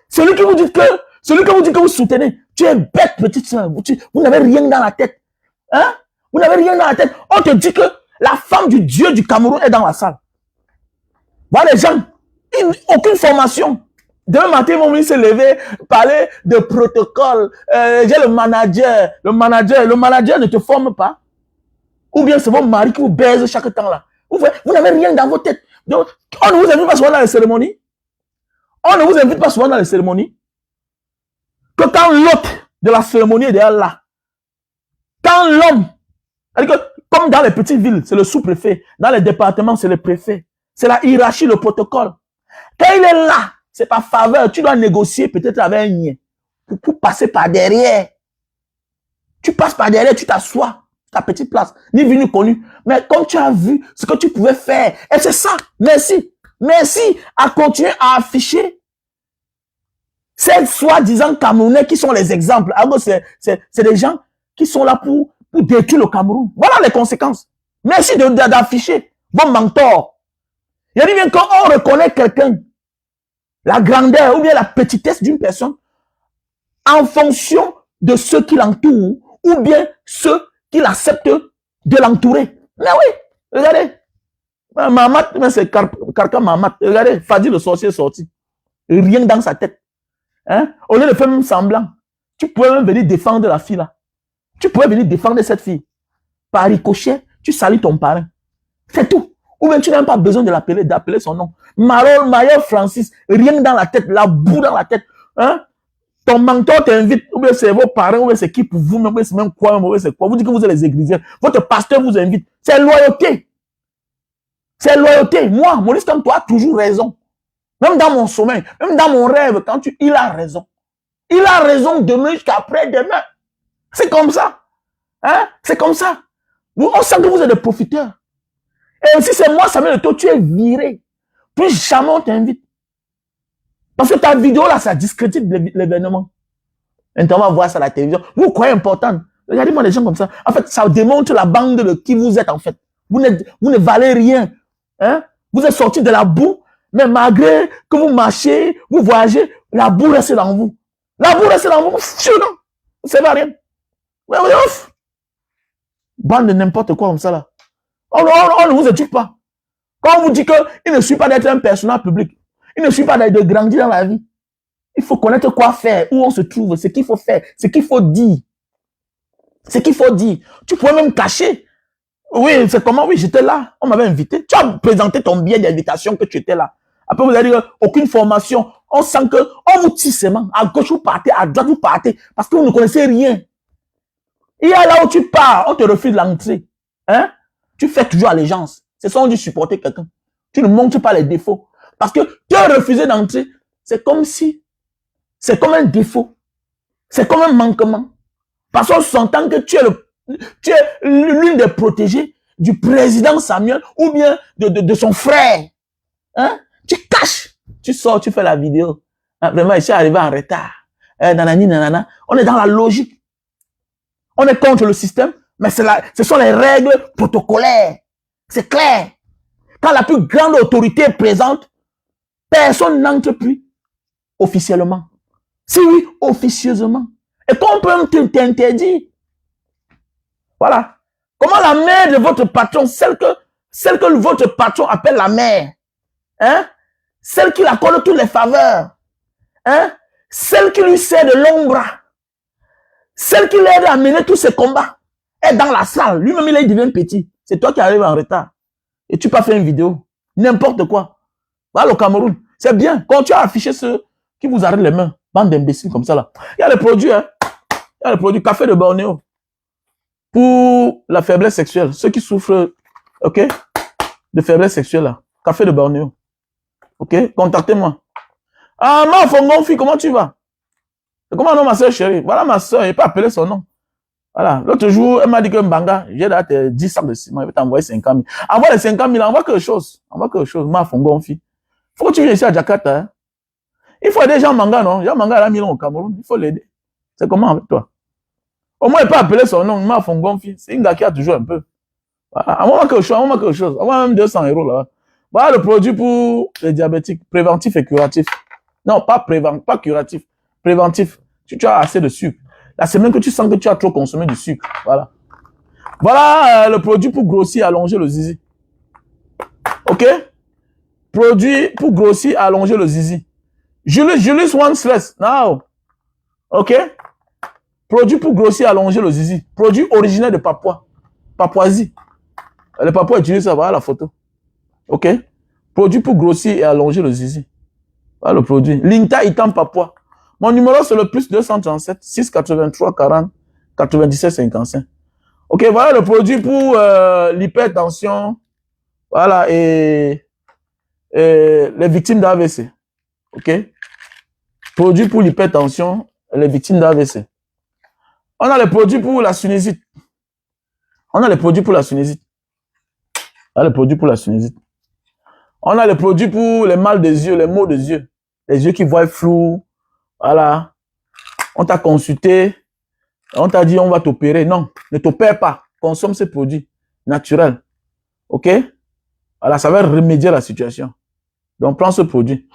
Celui que vous dites que vous soutenez. Tu es bête, petite soeur. Vous n'avez rien dans la tête. Hein? Vous n'avez rien dans la tête. On te dit que la femme du Dieu du Cameroun est dans la salle. Voilà les gens. Aucune formation. Demain matin, ils vont venir se lever, parler de protocole. J'ai le manager. Le manager ne te forme pas. Ou bien c'est votre mari qui vous baise chaque temps là. Vous n'avez rien dans votre tête. Donc, on ne vous invite pas souvent dans les cérémonies. On ne vous invite pas souvent dans les cérémonies. Que quand l'hôte de la cérémonie est derrière là. Quand l'homme, comme dans les petites villes, c'est le sous-préfet. Dans les départements, c'est le préfet. C'est la hiérarchie, le protocole. Quand il est là, c'est par faveur. Tu dois négocier peut-être avec un nien. Pour passer par derrière. Tu passes par derrière, tu t'assois. Ta petite place, ni vu ni connu. Mais comme tu as vu ce que tu pouvais faire, et c'est ça, merci. Merci à continuer à afficher ces soi-disant Camerounais qui sont les exemples. Alors c'est des gens qui sont là pour détruire le Cameroun. Voilà les conséquences. Merci d'afficher vos mentors. Il y a bien quand on reconnaît quelqu'un, la grandeur ou bien la petitesse d'une personne, en fonction de ceux qui l'entourent ou bien ceux qu'il accepte de l'entourer. Mais oui, regardez. Mahamat, c'est Karka Mahamat. Regardez, Fadi le sorcier est sorti. Rien dans sa tête. Hein? Au lieu de faire même semblant, tu pouvais même venir défendre la fille là. Tu pouvais venir défendre cette fille. Par ricochet, tu salis ton parrain. C'est tout. Ou bien tu n'as pas besoin de l'appeler, d'appeler son nom. Mayor Francis, rien dans la tête, la boue dans la tête. Hein? Ton mentor t'invite, ou bien c'est vos parents, ou bien c'est qui pour vous, ou bien c'est même quoi, ou bien c'est quoi. Vous dites que vous êtes les églisiens. Votre pasteur vous invite. C'est loyauté. C'est loyauté. Moi, Maurice Kamto a toujours raison. Même dans mon sommeil, même dans mon rêve, il a raison. Il a raison demain jusqu'à après-demain. C'est comme ça. Hein? C'est comme ça. On sent que vous êtes des profiteurs. Et si c'est moi, Samuel Eto'o, tu es viré. Plus jamais on t'invite. Parce que ta vidéo là, ça discrédite l'événement. Maintenant, on va voir ça à la télévision. Vous croyez important. Regardez-moi les gens comme ça. En fait, ça démontre la bande de qui vous êtes en fait. Vous ne valez rien. Hein? Vous êtes sortis de la boue, mais malgré que vous marchez, vous voyagez, la boue reste dans vous. La boue reste dans vous. Vous ne savez rien. Bande de n'importe quoi comme ça là. On ne vous éduque pas. Quand on vous dit qu'il ne suffit pas d'être un personnage public, il ne suffit pas de grandir dans la vie. Il faut connaître quoi faire, où on se trouve, ce qu'il faut faire, ce qu'il faut dire. Ce qu'il faut dire. Tu pourrais même cacher. Oui, c'est comment? Oui, j'étais là. On m'avait invité. Tu as présenté ton billet d'invitation que tu étais là. Après, vous allez dire aucune formation. On sent que on vous tire seulement. À gauche, vous partez, à droite, vous partez. Parce que vous ne connaissez rien. Il y a là où tu pars, on te refuse l'entrée. Hein? Tu fais toujours allégeance. C'est ça, on dit supporter quelqu'un. Tu ne montres pas les défauts. Parce que te refuser d'entrer, c'est comme si, c'est comme un défaut. C'est comme un manquement. Parce qu'on s'entend que tu es l'une des protégées du président Samuel ou bien de son frère. Hein? Tu caches. Tu sors, tu fais la vidéo. Hein, vraiment, je suis arrivé en retard. Nanani, nanana. On est dans la logique. On est contre le système, mais ce sont les règles protocolaires. C'est clair. Quand la plus grande autorité est présente, personne n'entre plus officiellement. Si oui, officieusement. Et qu'on peut t'interdire. Voilà. Comment la mère de votre patron, celle que votre patron appelle la mère, hein? Celle qui lui accorde toutes les faveurs, hein? Celle qui lui sert de l'ombre, celle qui l'aide à mener tous ses combats, est dans la salle. Lui-même, il devient petit. C'est toi qui arrives en retard. Et tu peux faire une vidéo. N'importe quoi. Voilà le Cameroun. C'est bien. Quand tu as affiché ceux qui vous arrêtent les mains, bande d'imbéciles comme ça là. Il y a les produits, hein. Il y a les produits café de Bornéo. Pour la faiblesse sexuelle. Ceux qui souffrent, ok, de faiblesse sexuelle là. Café de Bornéo. Ok, contactez-moi. Ah, ma Fongon, fille, comment tu vas? Comment non, ma soeur chérie? Voilà ma soeur, je n'ai pas appelé son nom. Voilà. L'autre jour, elle m'a dit que Mbanga, j'ai daté 10 sacs de ciment, je vais t'envoyer 50 000. Envoie les 50 000, envoie quelque chose. Envoie quelque chose. Ma Fongon, fille. Faut que tu viennes ici à Jakarta. Hein? Il faut aider Jean Manga, non? Jean Manga a 1 million au Cameroun. Il faut l'aider. C'est comment avec toi? Au moins, il peut appeler son nom. Ma Fongon, fille. C'est un gars qui a toujours un peu. Voilà. Envoie quelque chose. Envoie quelque chose. Envoie même 200 € là. Voilà le produit pour les diabétiques. Préventif et curatif. Non, pas curatif. Préventif. Si tu as assez de sucre. La semaine que tu sens que tu as trop consommé du sucre. Voilà. Voilà le produit pour grossir, allonger le zizi. Ok? Produit pour grossir, allonger le zizi. Julius one stress. Now. Ok? Produit pour grossir, allonger le zizi. Produit originaire de Papouasie. Les Papouas utilisent ça. Voilà la photo. Ok? Produit pour grossir et allonger le zizi. Voilà le produit. Linta Itam Papua. Mon numéro, c'est le plus 237 683 40 97 55. Ok, voilà le produit pour l'hypertension. Voilà, et les victimes d'AVC. Ok. Produit pour l'hypertension et les victimes d'AVC. On a les produits pour la sinusite. On a les produits pour la sinusite. On a les produits pour la sinusite. On a les produits pour les mal des yeux, les maux des yeux. Les yeux qui voient flou. Voilà. On t'a consulté. On t'a dit on va t'opérer. Non, ne t'opère pas. Consomme ces produits naturels. Ok? Voilà, ça va remédier à la situation. Donc, prends ce produit.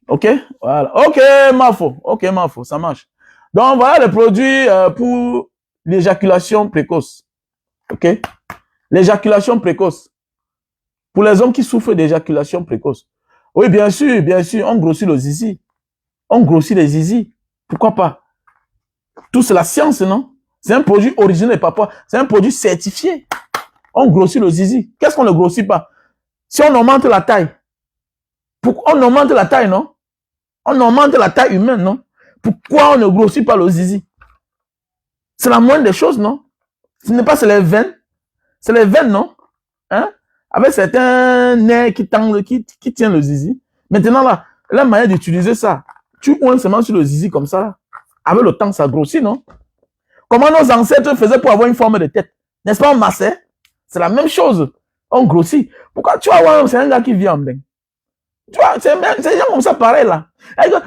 Ok? Voilà. Ok, Mafo. Ok, Mafo, ça marche. Donc, voilà les produits pour l'éjaculation précoce. Ok? L'éjaculation précoce. Pour les hommes qui souffrent d'éjaculation précoce. Oui, bien sûr, on grossit le zizi. On grossit les zizi. Pourquoi pas? Tout c'est la science, non? C'est un produit original de Papua. C'est un produit certifié. On grossit le zizi. Qu'est-ce qu'on ne grossit pas? Si on augmente la taille, on augmente la taille, non? On augmente la taille humaine, non? Pourquoi on ne grossit pas le zizi? C'est la moindre des choses, non? Ce n'est pas c'est les veines. C'est les veines, non? Hein? Avec certains nerfs qui tiennent le zizi. Maintenant, là, la manière d'utiliser ça, tu oins seulement sur le zizi comme ça, là. Avec le temps, ça grossit, non? Comment nos ancêtres faisaient pour avoir une forme de tête? N'est-ce pas, on massait? C'est la même chose. On grossit. Pourquoi tu vas voir, c'est un gars qui vit en bain. Tu vois, c'est des gens comme ça, pareil, là.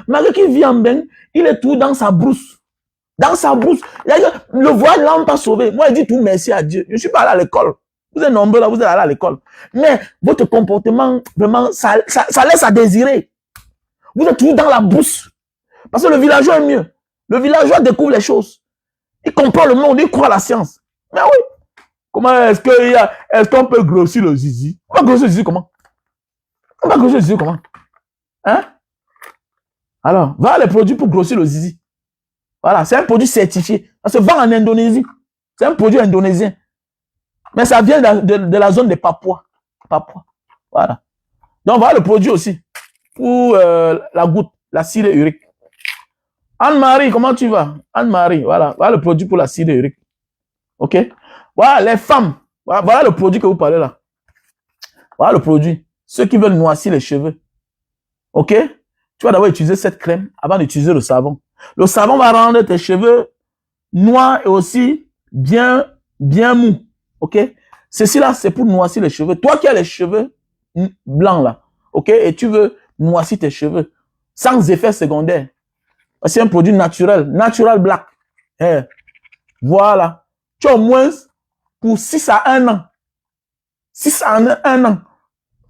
Malgré qu'il vit en bain, il est tout dans sa brousse. Dans sa brousse. Le voile ne l'a pas sauvé. Moi, je dis tout merci à Dieu. Je ne suis pas allé à l'école. Vous êtes nombreux là, vous êtes allé à l'école. Mais votre comportement, vraiment, ça laisse à désirer. Vous êtes toujours dans la brousse. Parce que le villageois est mieux. Le villageois découvre les choses. Il comprend le monde, il croit à la science. Mais oui. Comment est-ce qu'on peut grossir le zizi? On va grossir le zizi comment? On va grossir le zizi comment? Hein? Alors, voilà les produits pour grossir le zizi. Voilà, c'est un produit certifié. Ça se vend en Indonésie. C'est un produit indonésien. Mais ça vient de la zone des Papouas. Voilà. Donc, voilà le produit aussi. Pour la goutte, la cire urique. Anne-Marie, comment tu vas? Anne-Marie, voilà. Voilà le produit pour la cire urique. OK? Voilà, les femmes. Voilà le produit que vous parlez là. Voilà le produit. Ceux qui veulent noircir les cheveux. OK? Tu vas d'abord utiliser cette crème avant d'utiliser le savon. Le savon va rendre tes cheveux noirs et aussi bien mous. OK? Ceci là, c'est pour noircir les cheveux. Toi qui as les cheveux blancs là, OK? Et tu veux noircir tes cheveux sans effet secondaire. C'est un produit naturel. Natural black. Voilà. Tu as au moins pour 6 à 1 an. 6 à 1 an.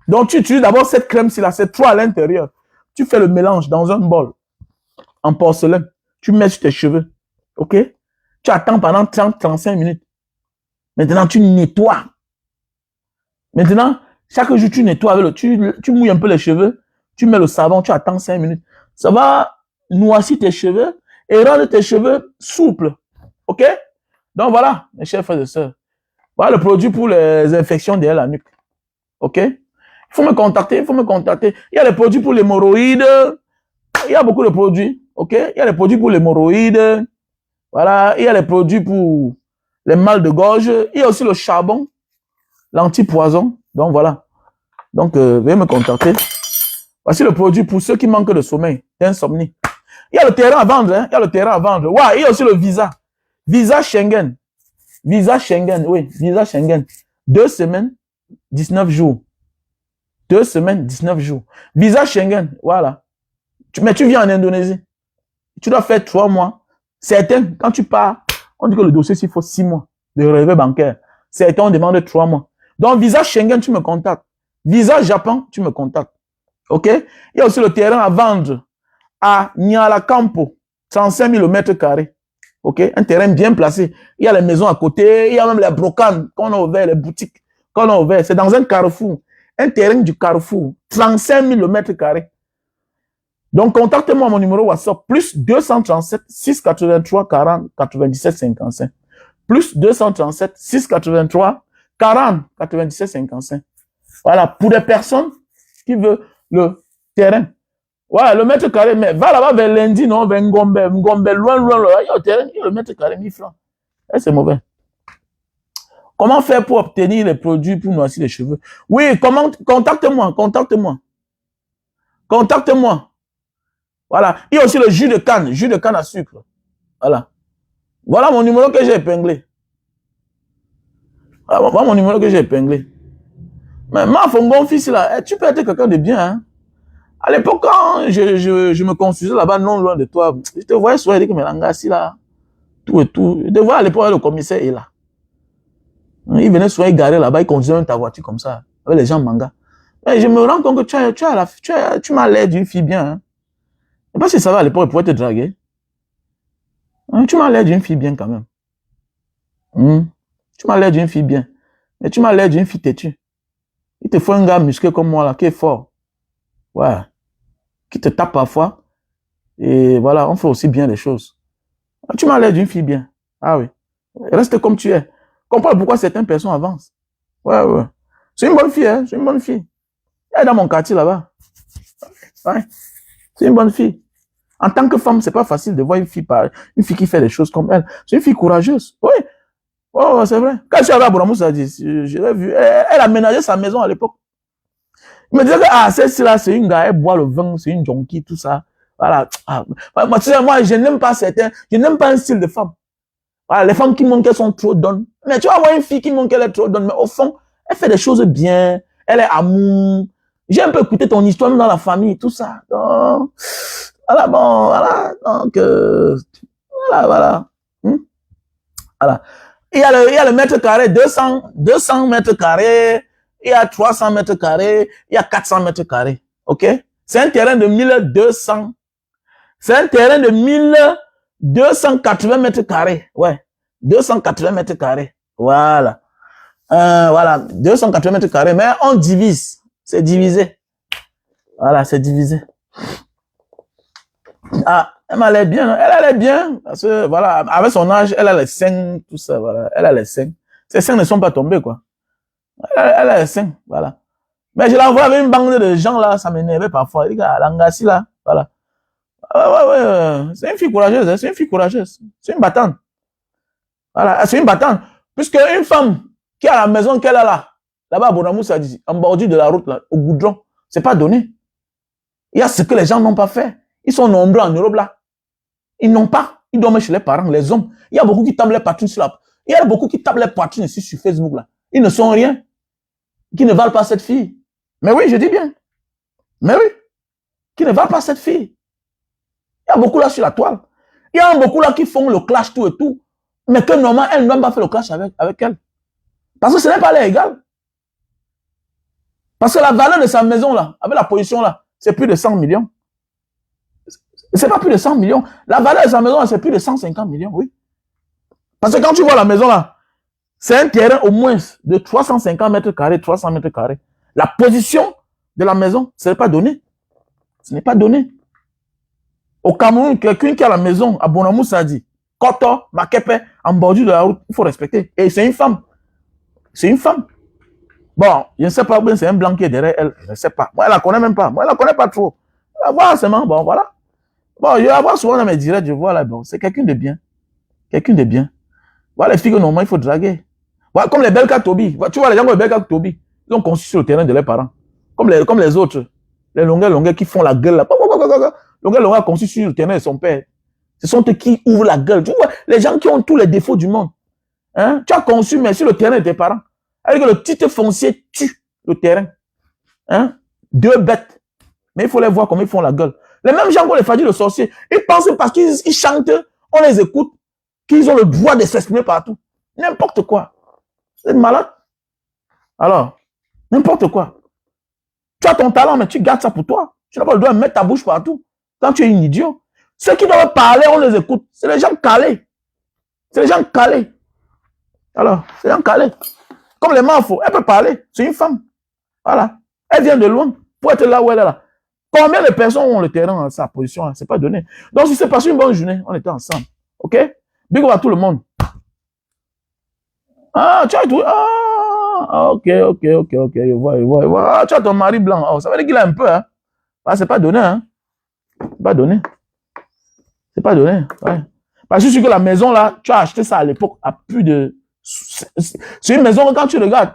Donc, tu utilises d'abord cette crème-ci là, c'est 3 à l'intérieur. Tu fais le mélange dans un bol en porcelaine. Tu mets sur tes cheveux. OK? Tu attends pendant 30-35 minutes. Maintenant, tu nettoies. Maintenant, chaque jour, tu nettoies avec tu mouilles un peu les cheveux. Tu mets le savon, tu attends 5 minutes. Ça va noircir tes cheveux et rendre tes cheveux souples. OK? Donc, voilà, mes chers frères et sœurs. Voilà le produit pour les infections derrière la nuque. OK? Il faut me contacter. Il y a des produits pour l'hémorroïde. Il y a beaucoup de produits. OK? Il y a des produits pour l'hémorroïde. Voilà. Il y a les produits pour les mal de gorge. Il y a aussi le charbon, l'antipoison. Donc, voilà. Donc, veuillez me contacter. Voici le produit pour ceux qui manquent de sommeil, d'insomnie. Il y a le terrain à vendre. Hein? Il y a le terrain à vendre. Ouais, il y a aussi le visa. Visa Schengen. Visa Schengen, oui. Visa Schengen. 2 semaines, 19 jours. 2 semaines, 19 jours. Visa Schengen, voilà. Mais tu viens en Indonésie. Tu dois faire 3 mois. Certains, quand tu pars, on dit que le dossier, il faut 6 mois de relevé bancaire. Certains, on demande 3 mois. Donc, visa Schengen, tu me contactes. Visa Japon, tu me contactes. OK? Il y a aussi le terrain à vendre à Nyala Campo, 35 000 mètres carrés. OK? Un terrain bien placé. Il y a les maisons à côté, il y a même les brocanes qu'on a ouvert, les boutiques qu'on a ouvert. C'est dans un carrefour. Un terrain du carrefour, 35 000 mètres carrés. Donc, contactez-moi à mon numéro WhatsApp, plus 237 683 40 97 55. Plus 237 683 40 97 55. Voilà, pour des personnes qui veulent le terrain. Ouais, le mètre carré, mais va là-bas vers lundi, non, vers Ngombe, loin, il y a le terrain, il y a le mètre carré, 1000 francs. Et c'est mauvais. Comment faire pour obtenir les produits pour noircir les cheveux? Oui, contacte-moi. Voilà. Il y a aussi le jus de canne à sucre. Voilà. Voilà mon numéro que j'ai épinglé. Voilà mon numéro que j'ai épinglé. Mais ma Fongon fils là, tu peux être quelqu'un de bien. Hein? À l'époque, quand je me construisais là-bas, non loin de toi, je te voyais souvent dire que Mélangassi là, tout et tout. Je te voyais à l'époque, le commissaire est là. Il venait souvent garer là-bas, il conduisait ta voiture comme ça, avec les gens manga. Mais je me rends compte que tu m'as l'air d'une fille bien. Hein? Je ne sais pas si ça va à l'époque, il pourrait te draguer. Hein? Tu m'as l'air d'une fille bien quand même. Tu m'as l'air d'une fille bien. Mais tu m'as l'air d'une fille têtue. Il te faut un gars musclé comme moi là, qui est fort. Ouais. Qui te tape parfois. Et voilà, on fait aussi bien les choses. Tu m'as l'air d'une fille bien. Ah oui. Reste comme tu es. Comprends pourquoi certaines personnes avancent. Ouais. C'est une bonne fille, hein. C'est une bonne fille. Elle est dans mon quartier là-bas. Ouais. C'est une bonne fille. En tant que femme, c'est pas facile de voir une fille qui fait des choses comme elle. C'est une fille courageuse. Oui. Oh, c'est vrai. Quand je suis arrivé à Bonamoussa, je l'ai vu. Elle aménageait sa maison à l'époque. Il me disait que, ah, celle-ci-là, c'est une gars, elle boit le vin, c'est une junkie, tout ça. Voilà. Ah. Moi, tu sais, moi, je n'aime pas je n'aime pas un style de femme. Voilà, les femmes qui montrent qu'elles sont trop donnes. Mais tu vas voir une fille qui montre qu'elle est trop donne, mais au fond, elle fait des choses bien. Elle est amour. J'ai un peu écouté ton histoire même dans la famille, tout ça. Donc, voilà, bon, voilà. Donc, voilà. Voilà. Il y a le mètre carré, 200 mètres carrés, il y a 300 mètres carrés, il y a 400 mètres carrés. OK? C'est un terrain de 1200. C'est un terrain de 1280 mètres carrés. Ouais. 280 mètres carrés. Voilà. Voilà. 280 mètres carrés. Mais on divise. C'est divisé. Voilà, c'est divisé. Ah, elle allait bien. Elle allait bien. Parce que, voilà, avec son âge, elle a les seins, tout ça, voilà. Elle a les seins. Ses seins ne sont pas tombés, quoi. Elle a les seins, voilà. Mais je la vois avec une bande de gens, là, ça m'énervait parfois. Il dit, ah, l'angassi, là, voilà. Ouais. C'est une fille courageuse, hein. C'est une fille courageuse. C'est une battante. Voilà, c'est une battante. Puisque une femme qui a la maison qu'elle a là-bas à Bonamoussa, en bordure de la route, là, au goudron, c'est pas donné. Il y a ce que les gens n'ont pas fait. Ils sont nombreux en Europe, là. Ils n'ont pas. Ils dorment chez les parents, les hommes. Il y a beaucoup qui tapent les poitrines sur la... Il y a beaucoup qui tapent les poitrines ici sur Facebook, là. Ils ne sont rien. Qui ne valent pas cette fille. Mais oui, je dis bien. Mais oui. Qui ne valent pas cette fille. Il y a beaucoup là sur la toile. Il y a beaucoup là qui font le clash tout et tout. Mais que normalement, elle ne doit pas faire le clash avec elle. Parce que ce n'est pas légal. Parce que la valeur de sa maison là, avec la position là, c'est plus de 100 millions. C'est pas plus de 100 millions. La valeur de sa maison là, c'est plus de 150 millions, oui. Parce que quand tu vois la maison là, c'est un terrain au moins de 350 mètres carrés, 300 mètres carrés. La position de la maison, ce n'est pas donné. Ce n'est pas donné. Au Cameroun, quelqu'un qui a la maison à Bonamoussa dit, Koto, Makepe, en bordure de la route, il faut respecter. Et c'est une femme. C'est une femme. Bon, je ne sais pas, c'est un blanc qui est derrière elle. Je ne sais pas. Moi, elle ne la connaît même pas. Moi, elle ne la connaît pas trop. Je la vois seulement. Bon, voilà. Bon, je la vois souvent dans mes directs. Je vois là, bon, c'est quelqu'un de bien. Quelqu'un de bien. Voilà les filles que normalement, il faut draguer. Voilà, comme les Belka Tobi. Tu vois, les gens comme les Belka Tobi, ils ont conçu sur le terrain de leurs parents. Comme les autres. Les longueurs qui font la gueule là. Longueur a conçu sur le terrain de son père. Ce sont eux qui ouvrent la gueule. Tu vois, les gens qui ont tous les défauts du monde. Hein? Tu as conçu, mais sur le terrain de tes parents. Avec le titre foncier tue le terrain. Hein? Deux bêtes. Mais il faut les voir comme ils font la gueule. Les mêmes gens qu'on les fait dire le sorcier, ils pensent parce qu'ils chantent, on les écoute, qu'ils ont le droit de s'exprimer partout. N'importe quoi. C'est malade. Alors, n'importe quoi. Tu as ton talent, mais tu gardes ça pour toi. Tu n'as pas le droit de mettre ta bouche partout. Quand tu es un idiot. Ceux qui doivent parler, on les écoute. C'est les gens calés. C'est les gens calés. Alors, c'est les gens calés. Comme les Mafo, elle peut parler. C'est une femme. Voilà. Elle vient de loin pour être là où elle est là. Combien de personnes ont le terrain dans sa position? C'est pas donné. Donc, si c'est passé une bonne journée, on était ensemble. OK? Big up à tout le monde. Ah, tu as tout. Ah, ok. Je vois. Ah, tu as ton mari blanc. Oh, ça veut dire qu'il a un peu, hein. Ah, c'est pas donné, hein. C'est pas donné. C'est pas donné. Ouais. Parce que je suis sûr que la maison, là, tu as acheté ça à l'époque à plus de... C'est une maison que quand tu regardes,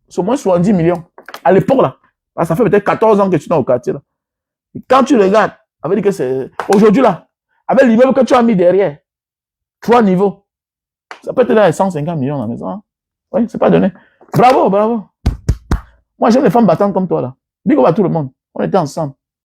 c'est au moins 70 millions. À l'époque, là. Ça fait peut-être 14 ans que tu es dans le quartier, là. Et quand tu regardes, ça veut dire que c'est... Aujourd'hui, là, avec l'immeuble que tu as mis derrière, 3 niveaux, ça peut être là 150 millions dans la maison. Hein. Oui, c'est pas donné. Bravo. Moi, j'aime les femmes battantes comme toi, là. Big up à tout le monde. On était ensemble.